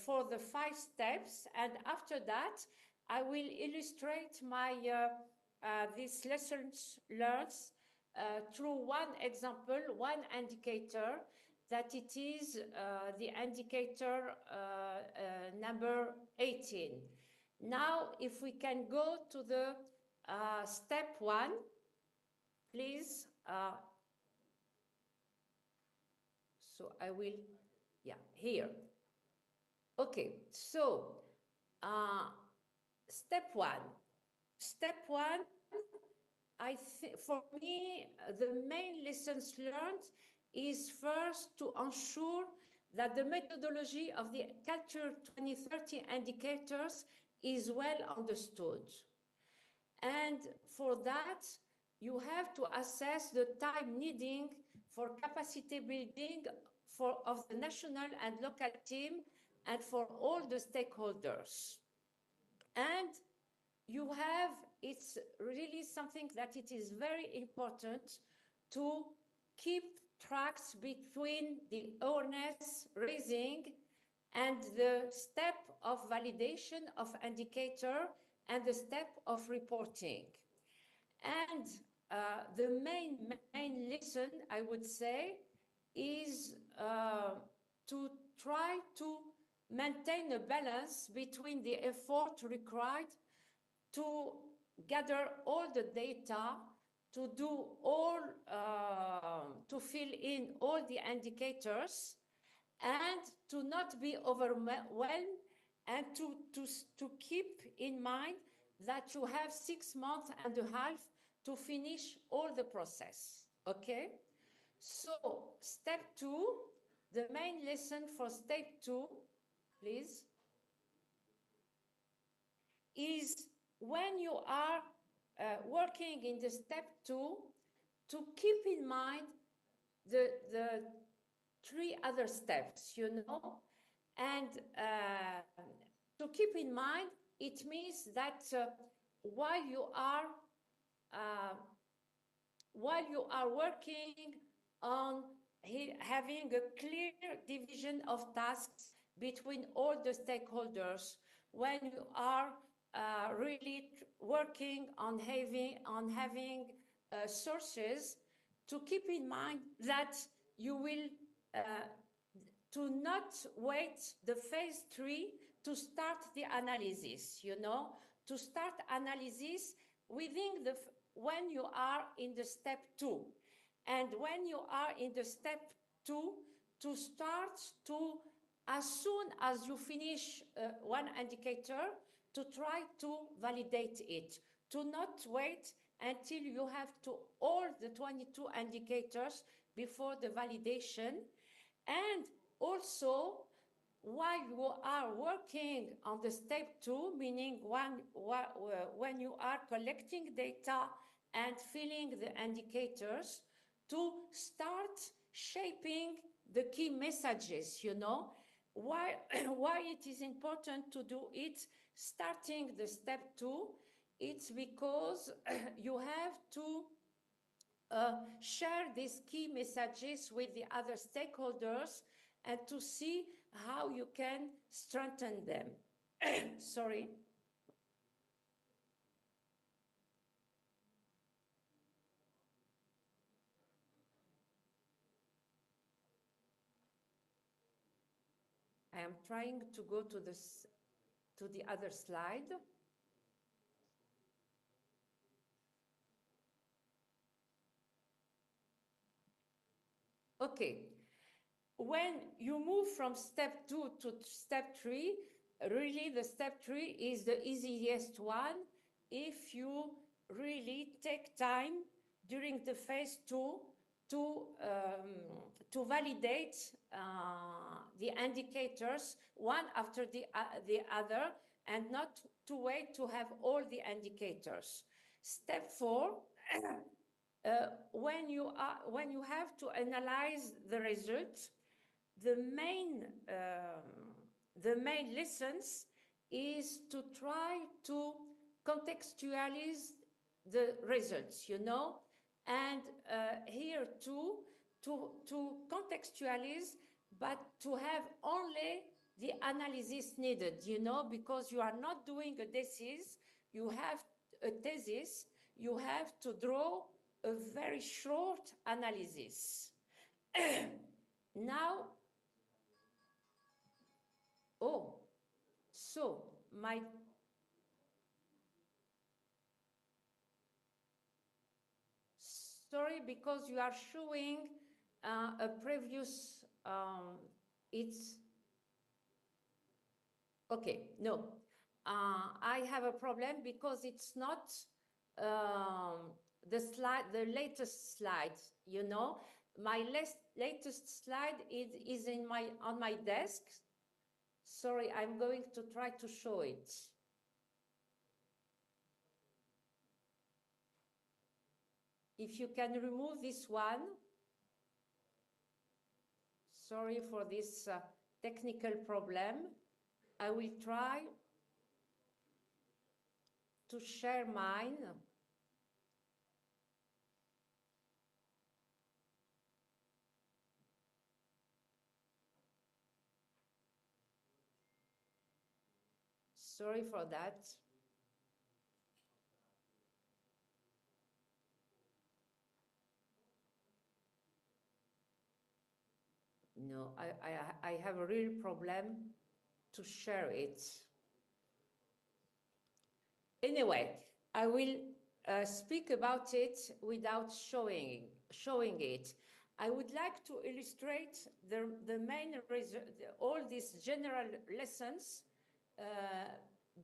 for the 5 steps, and after that I will illustrate these lessons learned through one example, one indicator, that it is the indicator number 18. Now, if we can go to the step 1, please. So I will, yeah, here. Okay, so step 1. Step 1, I think for me, the main lessons learned is first to ensure that the methodology of the Culture 2030 indicators is well understood. And for that, you have to assess the time needing for capacity building of the national and local team and for all the stakeholders. And you have, it's really something that it is very important to keep tracks between the awareness raising and the step of validation of indicator and the step of reporting. And the main lesson, I would say, is to try to maintain a balance between the effort required to gather all the data, to do all, to fill in all the indicators, and to not be overwhelmed, and to keep in mind that you have 6 months and a half to finish all the process, okay? So step 2, the main lesson for step 2, please, is when you are working in the step 2, to keep in mind the 3 other steps, you know, and to keep in mind, it means that while you are working on having a clear division of tasks between all the stakeholders, when you are really working on having sources, to keep in mind that you will to not wait the phase 3 to start the analysis, you know, to start analysis within when you are in the step 2. And when you are in the step 2, to start to, as soon as you finish one indicator, to try to validate it, to not wait until you have to all the 22 indicators before the validation. And also, while you are working on the step 2, meaning when you are collecting data and filling the indicators, to start shaping the key messages, you know. Why it is important to do it starting the step 2? It's because you have to share these key messages with the other stakeholders and to see how you can strengthen them. Sorry. I am trying to go to the other slide. Okay. When you move from step 2 to step 3, really the step 3 is the easiest one if you really take time during the phase 2 to validate the indicators one after the other, and not to wait to have all the indicators. Step 4, when you have to analyze the results, the main lessons is to try to contextualize the results, you know, and here too, to contextualize, but to have only the analysis needed, you know, because you are not doing a thesis, you have a thesis, you have to draw a very short analysis. Now, so my sorry, because you are showing a previous, it's, okay, no. I have a problem because it's not the latest slide, you know. My latest slide is on my desk. Sorry, I'm going to try to show it. If you can remove this one. Sorry for this technical problem. I will try to share mine. Sorry for that. No, I have a real problem to share it. Anyway, I will speak about it without showing it. I would like to illustrate the main all these general lessons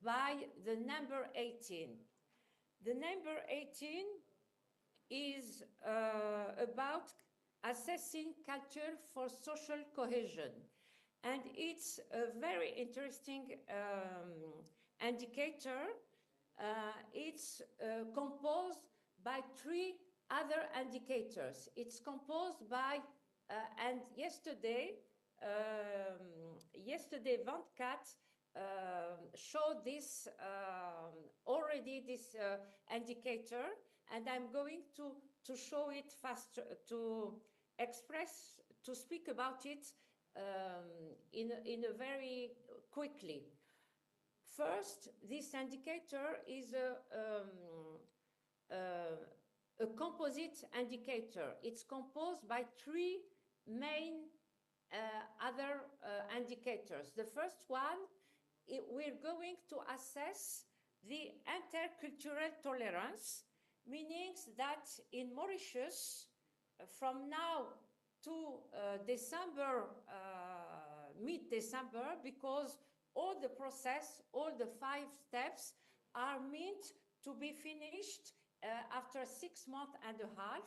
by the number 18. The number 18 is about assessing culture for social cohesion. And it's a very interesting indicator. It's composed by 3 other indicators. It's composed by, and yesterday, Vantkat showed this already, this indicator, and I'm going to show it faster, to express, to speak about it in a very quickly. First, this indicator is a composite indicator. It's composed by 3 main other indicators. The first one, we're going to assess the intercultural tolerance, meaning that in Mauritius, from now to December, mid-December, because all the process, all the 5 steps are meant to be finished after 6 months and a half.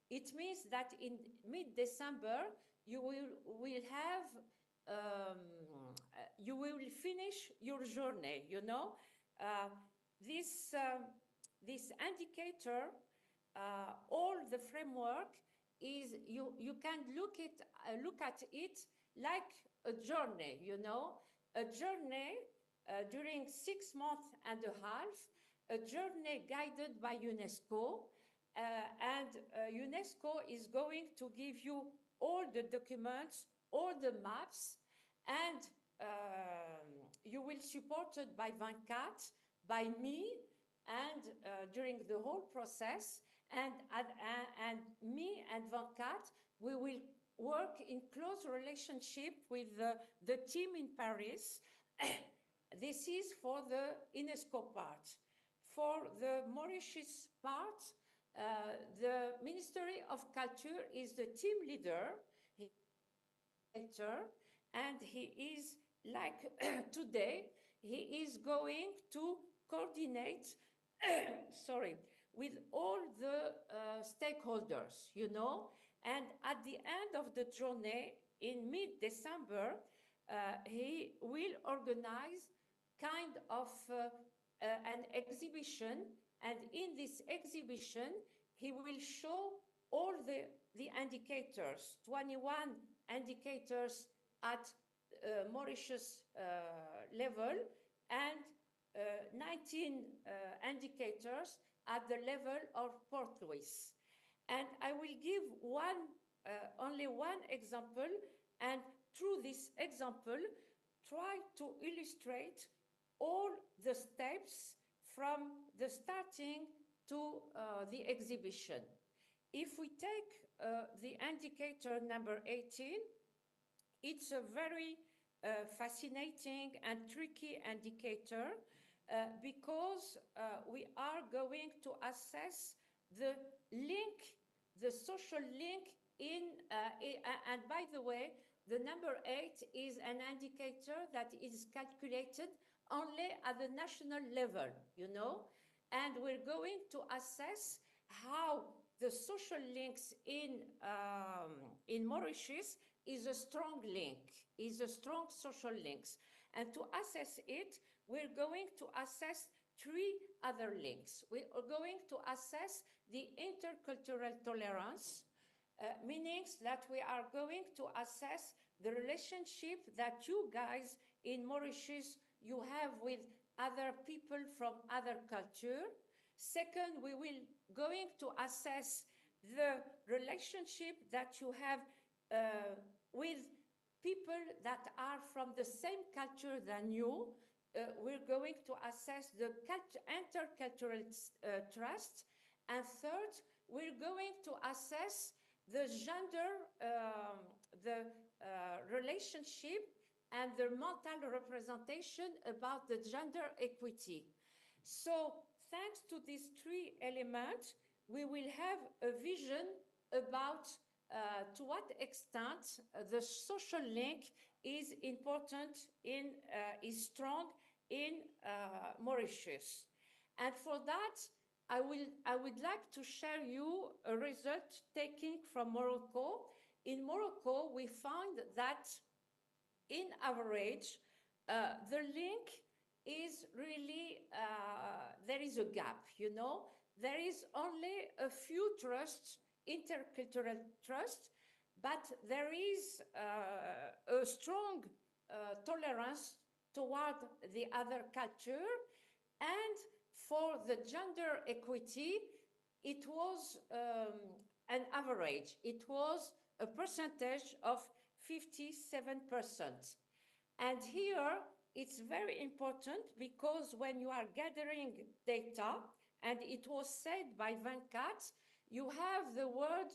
It means that in mid-December, you will have, you will finish your journey, you know. This indicator, all the framework is, you can look at it like a journey, you know, a journey during 6 months and a half, a journey guided by UNESCO, and UNESCO is going to give you all the documents, all the maps, and you will supported by Vantkat, by me, and during the whole process, and me and Vantkat, we will work in close relationship with the team in Paris. This is for the UNESCO part. For the Mauritius part, the Ministry of Culture is the team leader, and he is, like today, he is going to coordinate, sorry, with all the stakeholders, you know, and at the end of the journey in mid-December, he will organize kind of an exhibition, and in this exhibition, he will show all the indicators, 21 indicators at Mauritius level, and 19 indicators at the level of Port Louis. And I will give only one example, and through this example, try to illustrate all the steps from the starting to the exhibition. If we take the indicator number 18, it's a very fascinating and tricky indicator because we are going to assess the link, the social link in, and by the way, the number 8 is an indicator that is calculated only at the national level, you know, and we're going to assess how the social links in Mauritius is a strong link, is a strong social links. And to assess it, we're going to assess 3 other links. We are going to assess the intercultural tolerance, meaning that we are going to assess the relationship that you guys in Mauritius, you have with other people from other culture. Second, we will going to assess the relationship that you have with people that are from the same culture than you. We're going to assess the intercultural trust. And third, we're going to assess the gender, the relationship and the mental representation about the gender equity. So thanks to these three elements, we will have a vision about to what extent the social link is important is strong in Mauritius. And for that, I would like to share you a result taken from Morocco. In Morocco, we found that in average, the link is really, there is a gap, you know. There is only a few trusts, intercultural trust, but there is a strong tolerance toward the other culture. And for the gender equity, it was an average. It was a percentage of 57%. And here, it's very important because when you are gathering data, and it was said by Venkat, you have the word,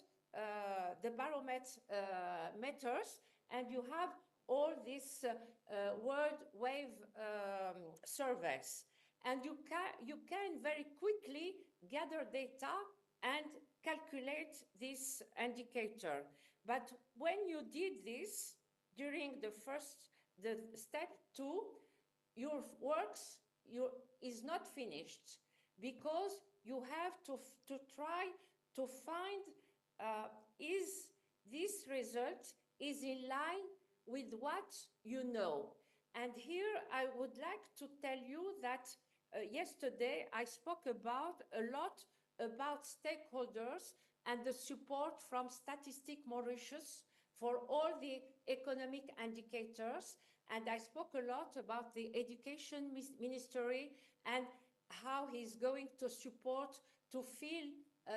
the barometers, and you have all these word wave surveys. And you can very quickly gather data and calculate this indicator. But when you did this during the step 2, your works is not finished because you have to try to find is this result is in line with what you know. And here I would like to tell you that yesterday I spoke a lot about stakeholders and the support from Statistic Mauritius for all the economic indicators. And I spoke a lot about the Education Ministry and how he's going to support to fill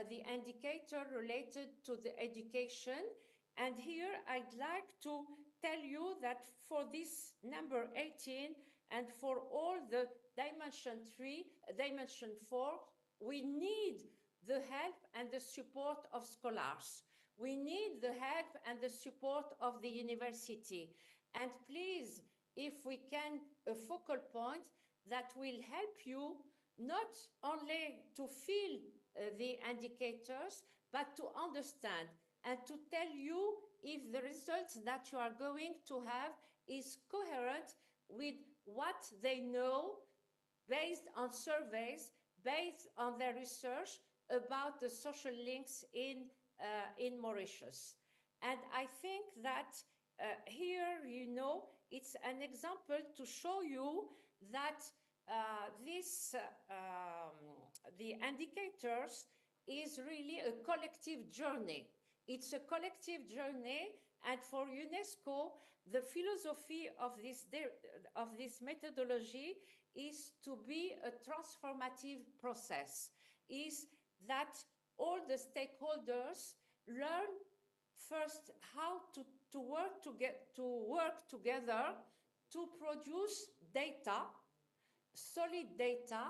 the indicator related to the education. And here I'd like to tell you that for this number 18 and for all the dimension 3, dimension 4, we need the help and the support of scholars. We need the help and the support of the university. And please, if we can, a focal point that will help you not only to feel the indicators, but to understand and to tell you if the results that you are going to have is coherent with what they know based on surveys, based on their research about the social links in Mauritius. And I think that here, you know, it's an example to show you that the indicators is really a collective journey. It's a collective journey, and for UNESCO, the philosophy of this methodology is to be a transformative process, is that all the stakeholders learn first how to work together to produce data, solid data,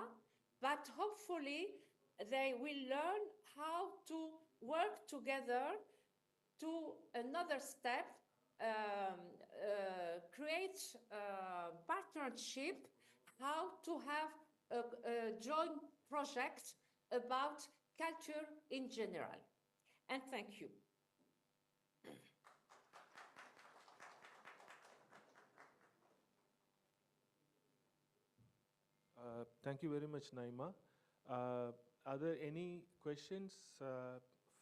but hopefully they will learn how to work together to another step, create partnership, how to have a joint project about culture in general. And thank you. Thank you very much, Naima. Are there any questions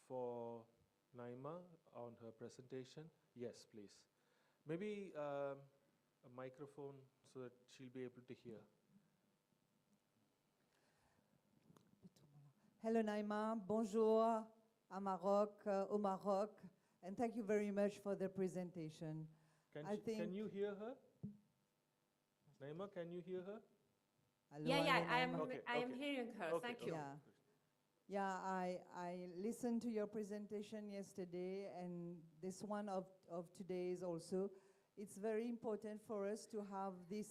for Naima on her presentation? Yes, please. Maybe a microphone so that she'll be able to hear. Hello, Naima. Bonjour au Maroc, and thank you very much for the presentation. Can you hear her? Naima, can you hear her? Hello, Yeah, hello, I Naima. am hearing her. Okay, Thank you. Yeah. Yeah, I listened to your presentation yesterday, and this one of today's also. It's very important for us to have this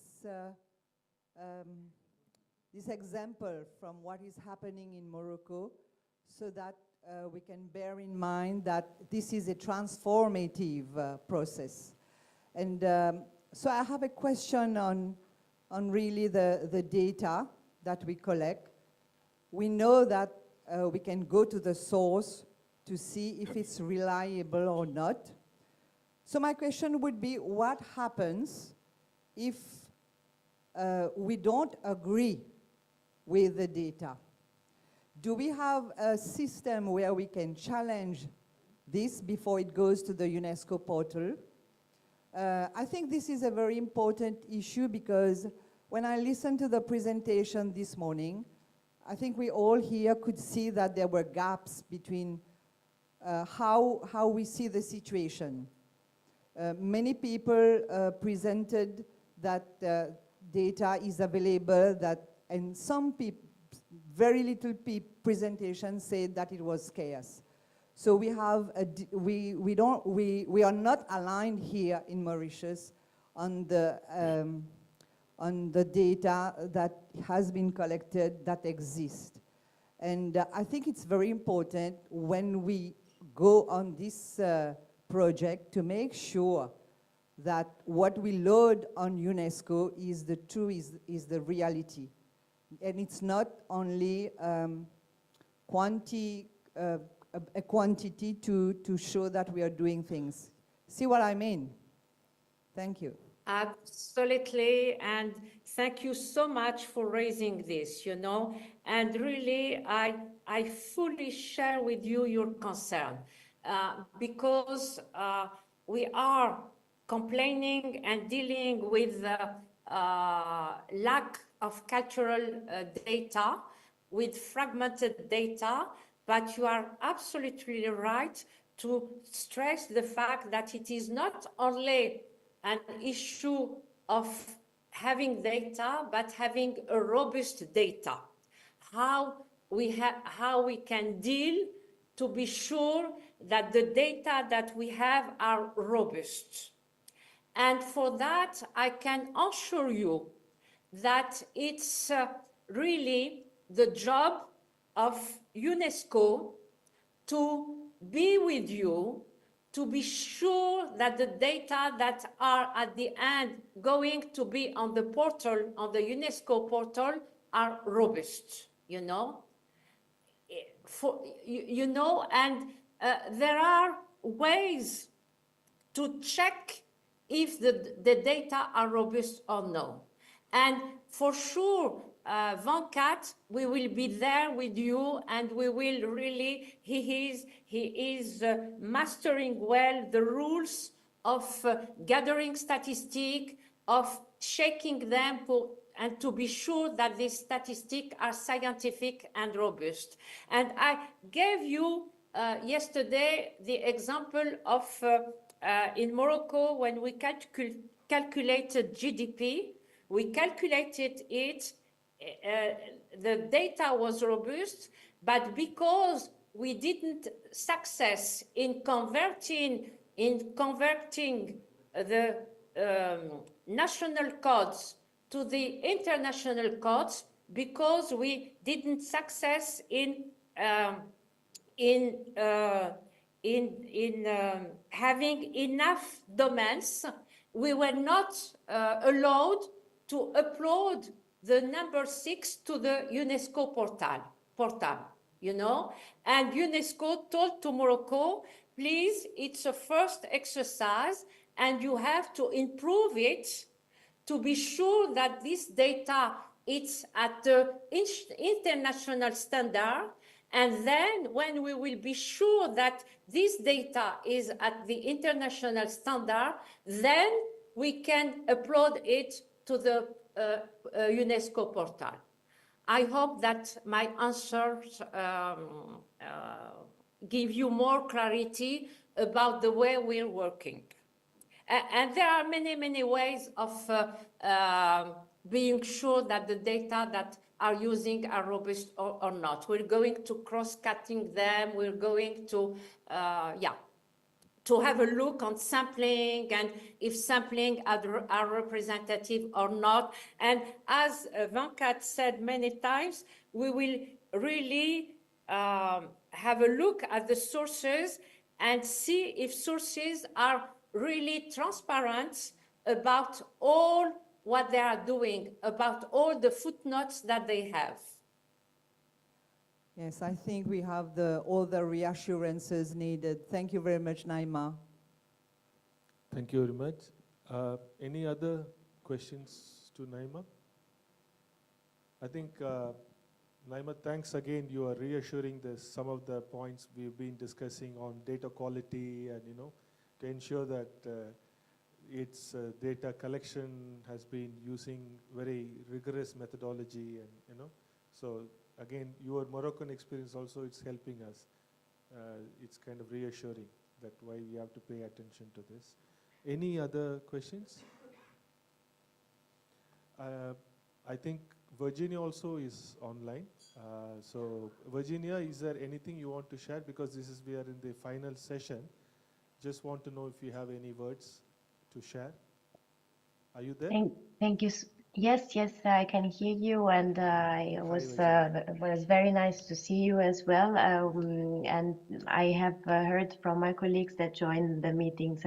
this example from what is happening in Morocco, so that we can bear in mind that this is a transformative process. And so I have a question on really the data that we collect. We know that we can go to the source to see if it's reliable or not. So my question would be, what happens if we don't agree with the data? Do we have a system where we can challenge this before it goes to the UNESCO portal? I think this is a very important issue, because when I listened to the presentation this morning, I think we all here could see that there were gaps between how we see the situation. Many people presented that data is available, and some people, very little presentations said that it was scarce. So we have we are not aligned here in Mauritius on the data that has been collected that exists. And I think it's very important when we go on this project to make sure that what we load on UNESCO is the true, is the reality. And it's not only a quantity to show that we are doing things. See what I mean? Thank you. Absolutely, and thank you so much for raising this, and really I fully share with you your concern, because we are complaining and dealing with lack of cultural data, with fragmented data, but you are absolutely right to stress the fact that it is not only an issue of having data, but having a robust data. How we can deal to be sure that the data that we have are robust. And for that, I can assure you that it's really the job of UNESCO to be with you, to be sure that the data that are at the end going to be on the portal, on the UNESCO portal, are robust, and there are ways to check if the data are robust or no. And for sure, Venkat, we will be there with you, and we will really, he is mastering well the rules of gathering statistics, of checking them and to be sure that these statistics are scientific and robust. And I gave you yesterday the example of in Morocco, when we calculated GDP, we calculated it, the data was robust, but because we didn't success in converting the national codes to the international codes, because we didn't success in having enough domains, we were not allowed to upload the number 6 to the UNESCO portal, and UNESCO told to Morocco, please, it's a first exercise, and you have to improve it to be sure that this data is at the international standard. And then when we will be sure that this data is at the international standard, then we can upload it to the UNESCO portal. I hope that my answers give you more clarity about the way we're working. And there are many, many ways of being sure that the data that are using are robust or not. We're going to cross-cutting them. We're going to, to have a look on sampling and if sampling are representative or not. And as Venkat said many times, we will really have a look at the sources and see if sources are really transparent about all what they are doing, about all the footnotes that they have. Yes, I think we have all the reassurances needed. Thank you very much, Naima. Thank you very much. Any other questions to Naima? I think, Naima, thanks again. You are reassuring some of the points we've been discussing on data quality and, to ensure that its data collection has been using very rigorous methodology and, so again, your Moroccan experience also, it's helping us. It's kind of reassuring that why we have to pay attention to this. Any other questions? I think Virginia also is online. So Virginia, is there anything you want to share? Because we are in the final session. Just want to know if you have any words to share. Are you there? Thank you. Yes, I can hear you, and it was very nice to see you as well. And I have heard from my colleagues that joined the meetings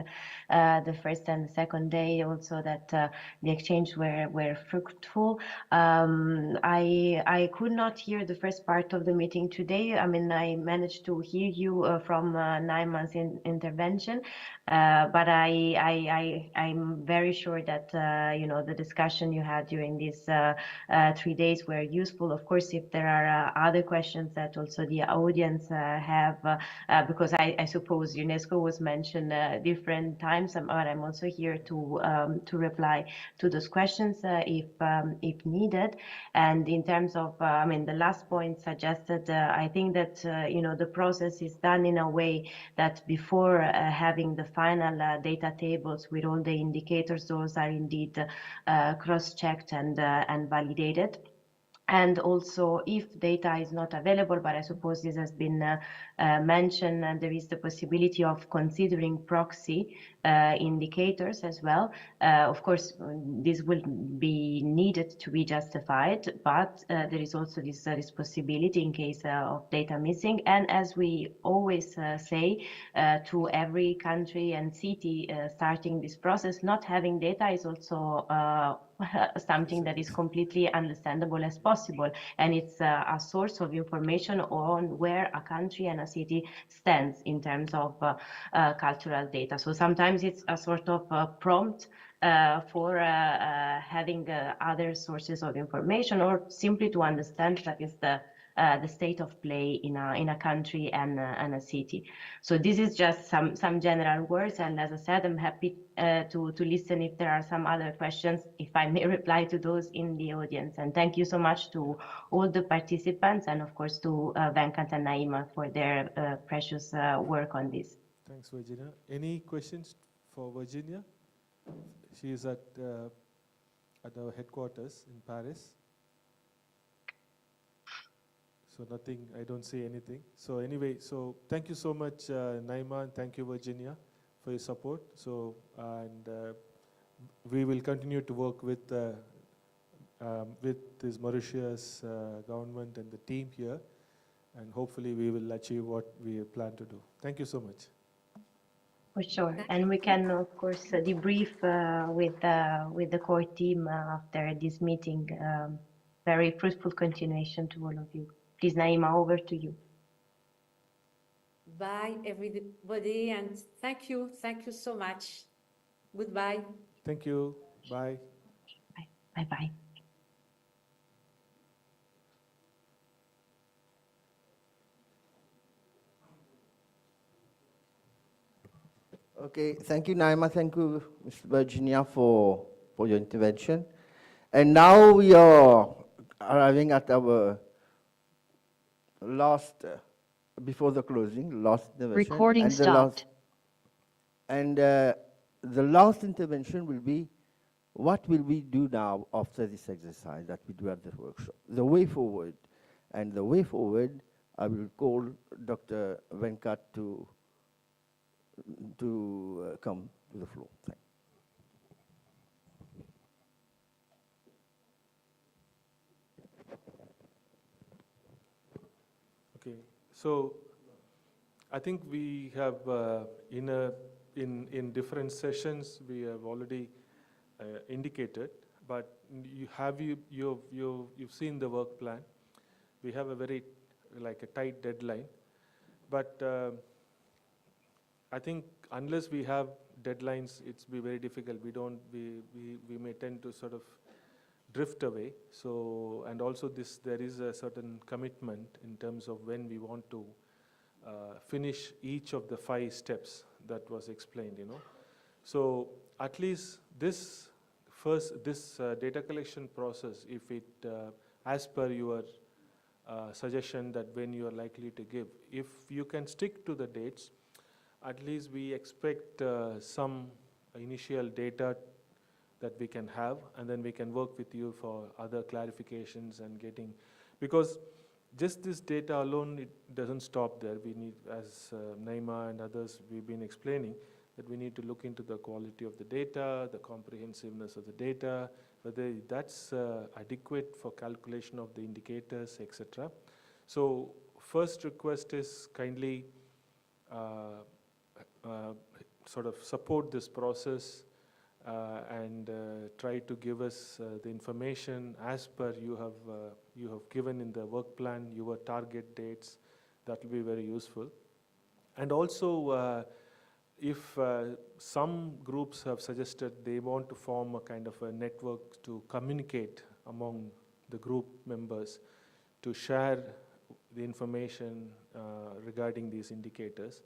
the first and the second day also that the exchange were fruitful. I could not hear the first part of the meeting today. I mean, I managed to hear you from Naima's intervention, but I'm very sure that the discussion you had during these 3 days were useful. Of course, if there are other questions that also the audience have, because I suppose UNESCO was mentioned different times, but I'm also here to reply to those questions if needed. And in terms of, the last point suggested, I think that the process is done in a way that before having the final data tables with all the indicators, those are indeed cross-checked and validated. And also, if data is not available, but I suppose this has been mentioned, and there is the possibility of considering proxy indicators as well. Of course, this will be needed to be justified, but there is also this possibility in case of data missing. And as we always say to every country and city starting this process, not having data is also something that is completely understandable as possible, and it's a source of information on where a country and a city stands in terms of cultural data. So sometimes it's a sort of prompt for having other sources of information, or simply to understand that is the state of play in a country and a city. So this is just some general words, and as I said, I'm happy to listen if there are some other questions, if I may reply to those in the audience. And thank you so much to all the participants, and of course to Venkat and Naima for their precious work on this. Thanks, Virginia. Any questions for Virginia? She is at our headquarters in Paris. So nothing, I don't see anything. So anyway, so thank you so much, Naima, and thank you, Virginia, for your support. So, and we will continue to work with this Mauritius government and the team here, and hopefully we will achieve what we plan to do. Thank you so much. For sure, and we can of course debrief with the core team after this meeting. Very fruitful continuation to all of you. Please, Naima, over to you. Bye, everybody, and thank you so much. Goodbye. Thank you. Bye. Bye. Bye. Okay, thank you, Naima. Thank you, Ms. Virginia, for your intervention. And now we are arriving at our last, before the closing, last intervention. Recording stopped. And the last intervention will be, what will we do now after this exercise that we do at the workshop? The way forward. And the way forward, I will call Dr. Venkat to come to the floor. Thank you. Okay, so I think we have in different sessions we have already indicated, but you've seen the work plan. We have a very a tight deadline, but I think unless we have deadlines, it's be very difficult. We may tend to sort of drift away. So, and also there is a certain commitment in terms of when we want to finish each of the 5 steps that was explained, So at least this data collection process, if it, as per your suggestion that when you are likely to give, if you can stick to the dates, at least we expect some initial data that we can have, and then we can work with you for other clarifications and getting, because just this data alone, it doesn't stop there. We need, as Naima and others we've been explaining, that we need to look into the quality of the data, the comprehensiveness of the data, whether that's adequate for calculation of the indicators, etc. So first request is kindly sort of support this process and try to give us the information as per you have given in the work plan, your target dates. That will be very useful. And also, if some groups have suggested they want to form a kind of a network to communicate among the group members to share the information regarding these indicators,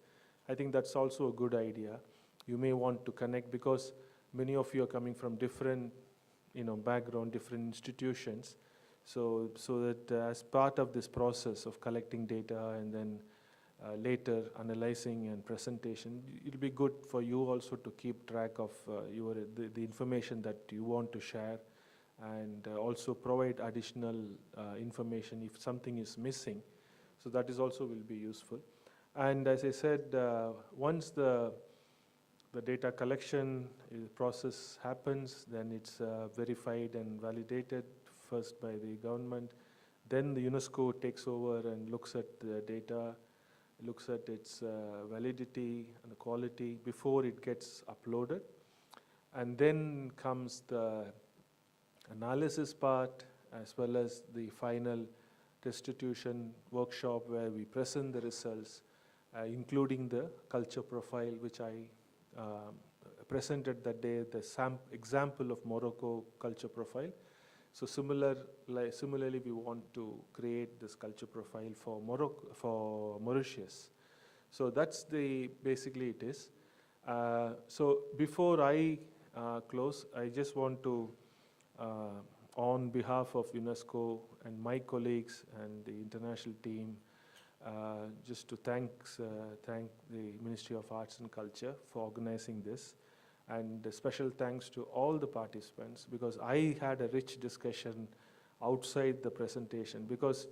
I think that's also a good idea. You may want to connect, because many of you are coming from different background, different institutions. So that as part of this process of collecting data and then later analyzing and presentation, it'll be good for you also to keep track of the information that you want to share, and also provide additional information if something is missing. So that is also will be useful. And as I said, once the data collection process happens, then it's verified and validated first by the government. Then the UNESCO takes over and looks at the data, looks at its validity and the quality before it gets uploaded. And then comes the analysis part, as well as the final restitution workshop where we present the results, including the culture profile, which I presented that day, the example of Morocco culture profile. So similarly, we want to create this culture profile for Mauritius. So that's basically it is. So before I close, I just want to, on behalf of UNESCO and my colleagues and the international team, just to thank the Ministry of Arts and Culture for organizing this. And a special thanks to all the participants, because I had a rich discussion outside the presentation, because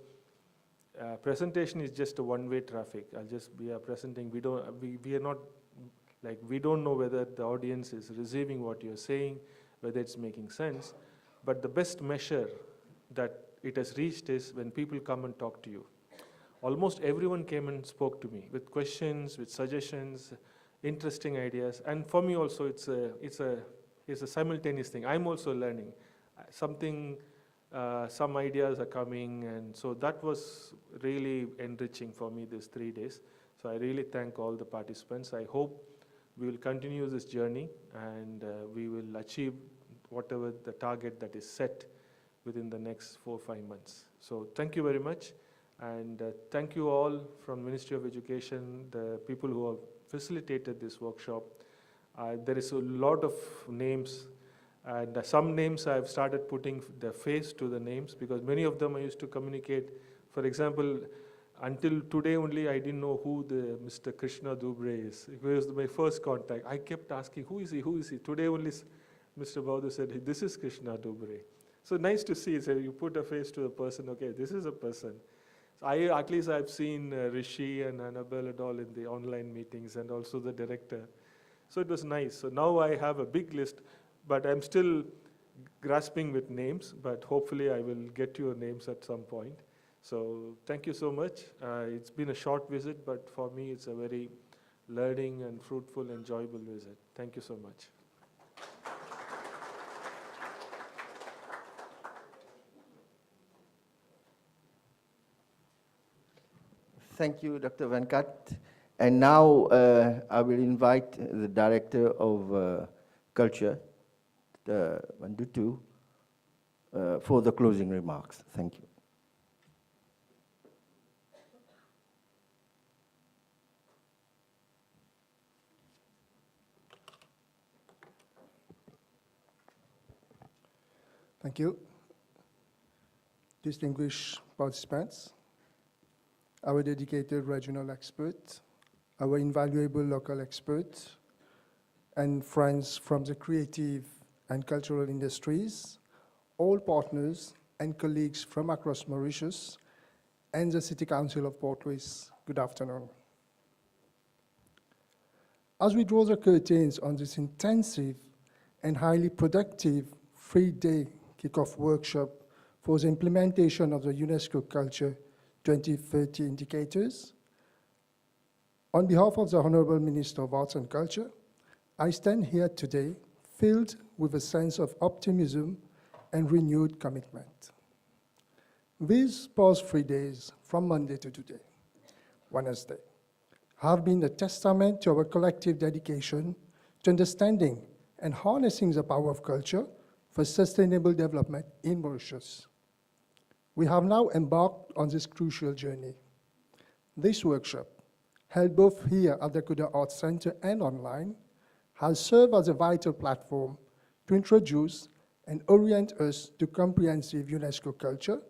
presentation is just a one-way traffic. We are presenting, we are not, we don't know whether the audience is receiving what you're saying, whether it's making sense. But the best measure that it has reached is when people come and talk to you. Almost everyone came and spoke to me with questions, with suggestions, interesting ideas. And for me also, it's a simultaneous thing. I'm also learning. Some ideas are coming, and so that was really enriching for me these 3 days. So I really thank all the participants. I hope we will continue this journey, and we will achieve whatever the target that is set within the next 4 or 5 months. So thank you very much. And thank you all from Ministry of Education, the people who have facilitated this workshop. There is a lot of names, and some names I've started putting the face to the names, because many of them I used to communicate. For example, until today only, I didn't know who the Mr. Krishna Dubre is. It was my first contact. I kept asking, who is he, who is he? Today only Mr. Baudou said, "Hey, this is Krishna Dubre." So nice to see, so you put a face to the person, okay, this is a person. So at least I've seen Rishi and Annabelle and all in the online meetings, and also the director. So it was nice. So now I have a big list, but I'm still grasping with names, but hopefully I will get your names at some point. So thank you so much. It's been a short visit, but for me it's a very learning and fruitful, enjoyable visit. Thank you so much. Thank you, Dr. Venkat. And now I will invite the Director of Culture, Vandutu, for the closing remarks. Thank you. Thank you. Distinguished participants, our dedicated regional experts, our invaluable local experts, and friends from the creative and cultural industries, all partners and colleagues from across Mauritius, and the City Council of Port Louis, good afternoon. As we draw the curtains on this intensive and highly productive 3-day kickoff workshop for the implementation of the UNESCO Culture 2030 indicators, on behalf of the Honorable Minister of Arts and Culture, I stand here today filled with a sense of optimism and renewed commitment. These past 3 days, from Monday to today, Wednesday, have been a testament to our collective dedication to understanding and harnessing the power of culture for sustainable development in Mauritius. We have now embarked on this crucial journey. This workshop, held both here at the Caudan Arts Center and online, has served as a vital platform to introduce and orient us to comprehensive UNESCO Culture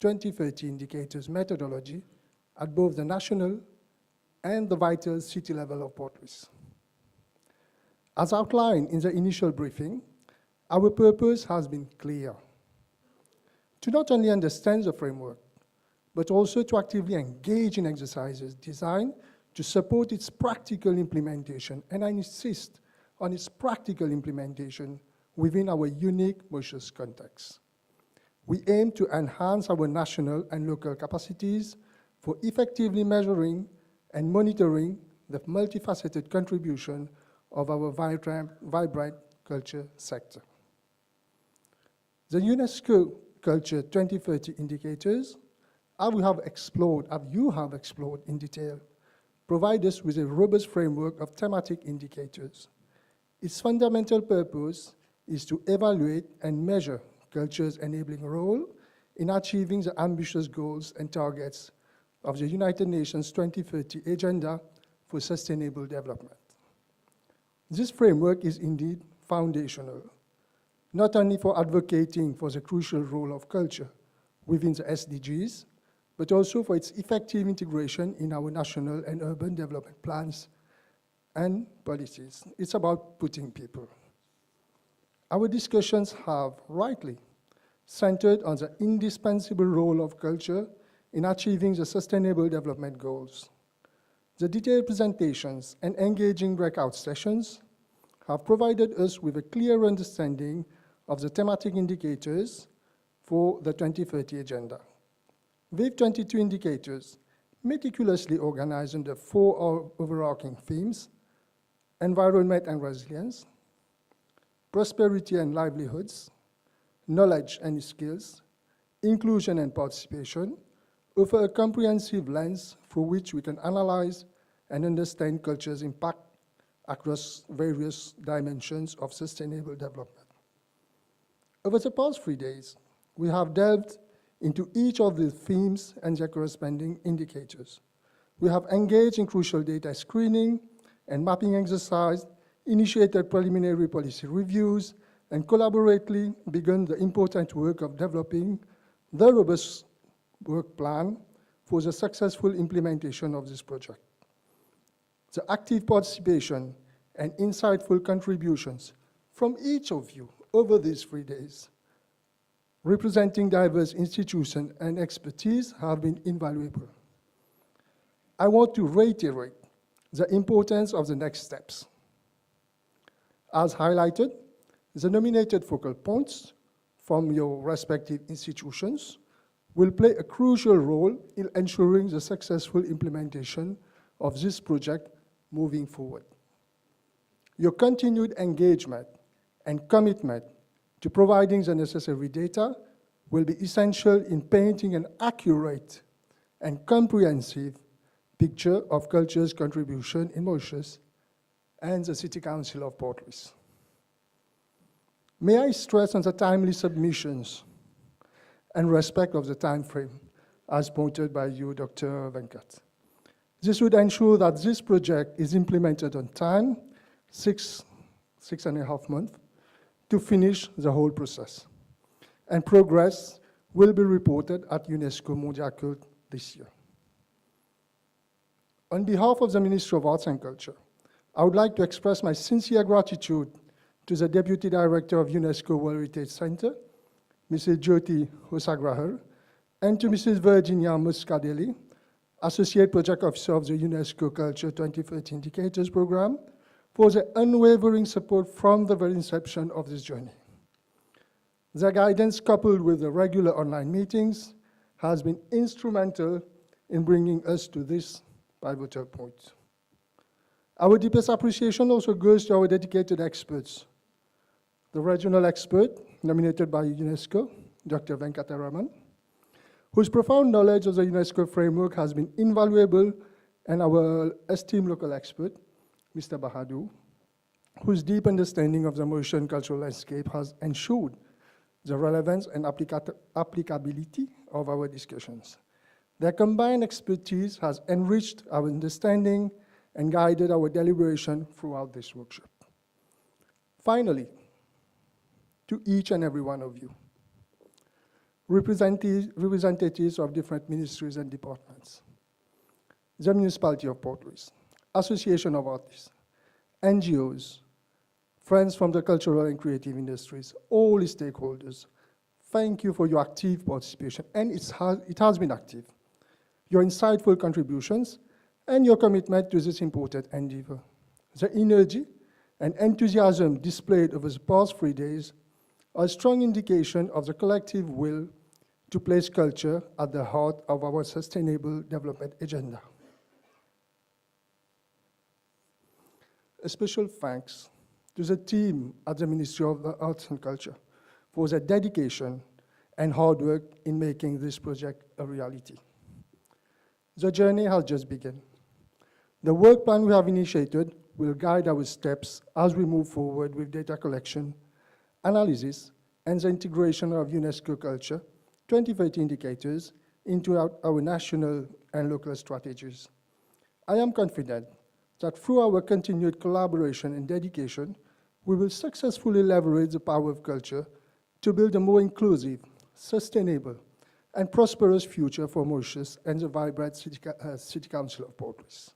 2030 indicators methodology at both the national and the vital city level of Port Louis. As outlined in the initial briefing, our purpose has been clear: to not only understand the framework, but also to actively engage in exercises designed to support its practical implementation, and I insist on its practical implementation within our unique Mauritius context. We aim to enhance our national and local capacities for effectively measuring and monitoring the multifaceted contribution of our vibrant culture sector. The UNESCO Culture 2030 indicators, as you have explored in detail, provide us with a robust framework of thematic indicators. Its fundamental purpose is to evaluate and measure culture's enabling role in achieving the ambitious goals and targets of the United Nations 2030 Agenda for Sustainable Development. This framework is indeed foundational, not only for advocating for the crucial role of culture within the SDGs, but also for its effective integration in our national and urban development plans and policies. It's about putting people. Our discussions have, rightly, centered on the indispensable role of culture in achieving the Sustainable Development Goals. The detailed presentations and engaging breakout sessions have provided us with a clear understanding of the thematic indicators for the 2030 Agenda. With 22 indicators meticulously organized under 4 overarching themes: environment and resilience, prosperity and livelihoods, knowledge and skills, inclusion and participation, offer a comprehensive lens through which we can analyze and understand culture's impact across various dimensions of sustainable development. Over the past 3 days, we have delved into each of the themes and their corresponding indicators. We have engaged in crucial data screening and mapping exercise, initiated preliminary policy reviews, and collaboratively begun the important work of developing the robust work plan for the successful implementation of this project. The active participation and insightful contributions from each of you over these 3 days, representing diverse institutions and expertise, have been invaluable. I want to reiterate the importance of the next steps. As highlighted, the nominated focal points from your respective institutions will play a crucial role in ensuring the successful implementation of this project moving forward. Your continued engagement and commitment to providing the necessary data will be essential in painting an accurate and comprehensive picture of culture's contribution in Mauritius and the City Council of Port Louis. May I stress on the timely submissions and respect of the time frame, as pointed by you, Dr. Venkat. This would ensure that this project is implemented on time, 6.5 months, to finish the whole process. And progress will be reported at UNESCO Mondial this year. On behalf of the Ministry of Arts and Culture, I would like to express my sincere gratitude to the Deputy Director of UNESCO World Heritage Center, Mrs. Jyoti Hosagrahar, and to Mrs. Virginia Muscadeli, Associate Project Officer of the UNESCO Culture 2030 Indicators Program, for their unwavering support from the very inception of this journey. Their guidance, coupled with the regular online meetings, has been instrumental in bringing us to this pivotal point. Our deepest appreciation also goes to our dedicated experts. The regional expert nominated by UNESCO, Dr. Venkataraman, whose profound knowledge of the UNESCO framework has been invaluable, and our esteemed local expert, Mr. Bahadur, whose deep understanding of the Mauritian cultural landscape has ensured the relevance and applicability of our discussions. Their combined expertise has enriched our understanding and guided our deliberation throughout this workshop. Finally, to each and every one of you, representatives of different ministries and departments, the Municipality of Port Louis, Association of Artists, NGOs, friends from the cultural and creative industries, all stakeholders, thank you for your active participation, and it has been active, your insightful contributions, and your commitment to this important endeavor. The energy and enthusiasm displayed over the past 3 days are a strong indication of the collective will to place culture at the heart of our sustainable development agenda. A special thanks to the team at the Ministry of the Arts and Culture for their dedication and hard work in making this project a reality. The journey has just begun. The work plan we have initiated will guide our steps as we move forward with data collection, analysis, and the integration of UNESCO Culture 2030 indicators into our national and local strategies. I am confident that through our continued collaboration and dedication, we will successfully leverage the power of culture to build a more inclusive, sustainable, and prosperous future for Mauritius and the vibrant City Council of Port Louis.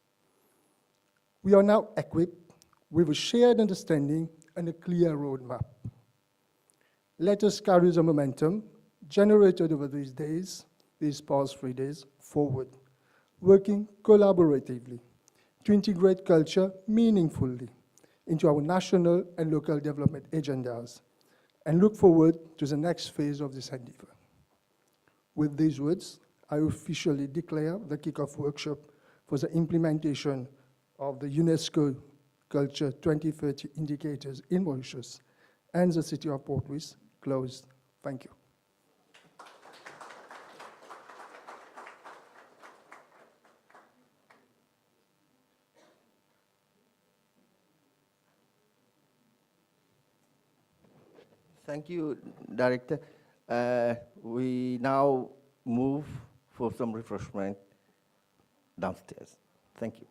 We are now equipped with a shared understanding and a clear roadmap. Let us carry the momentum generated over these past 3 days, forward, working collaboratively to integrate culture meaningfully into our national and local development agendas, and look forward to the next phase of this endeavor. With these words, I officially declare the kickoff workshop for the implementation of the UNESCO Culture 2030 indicators in Mauritius and the City of Port Louis closed. Thank you. Thank you, Director. We now move for some refreshment downstairs. Thank you.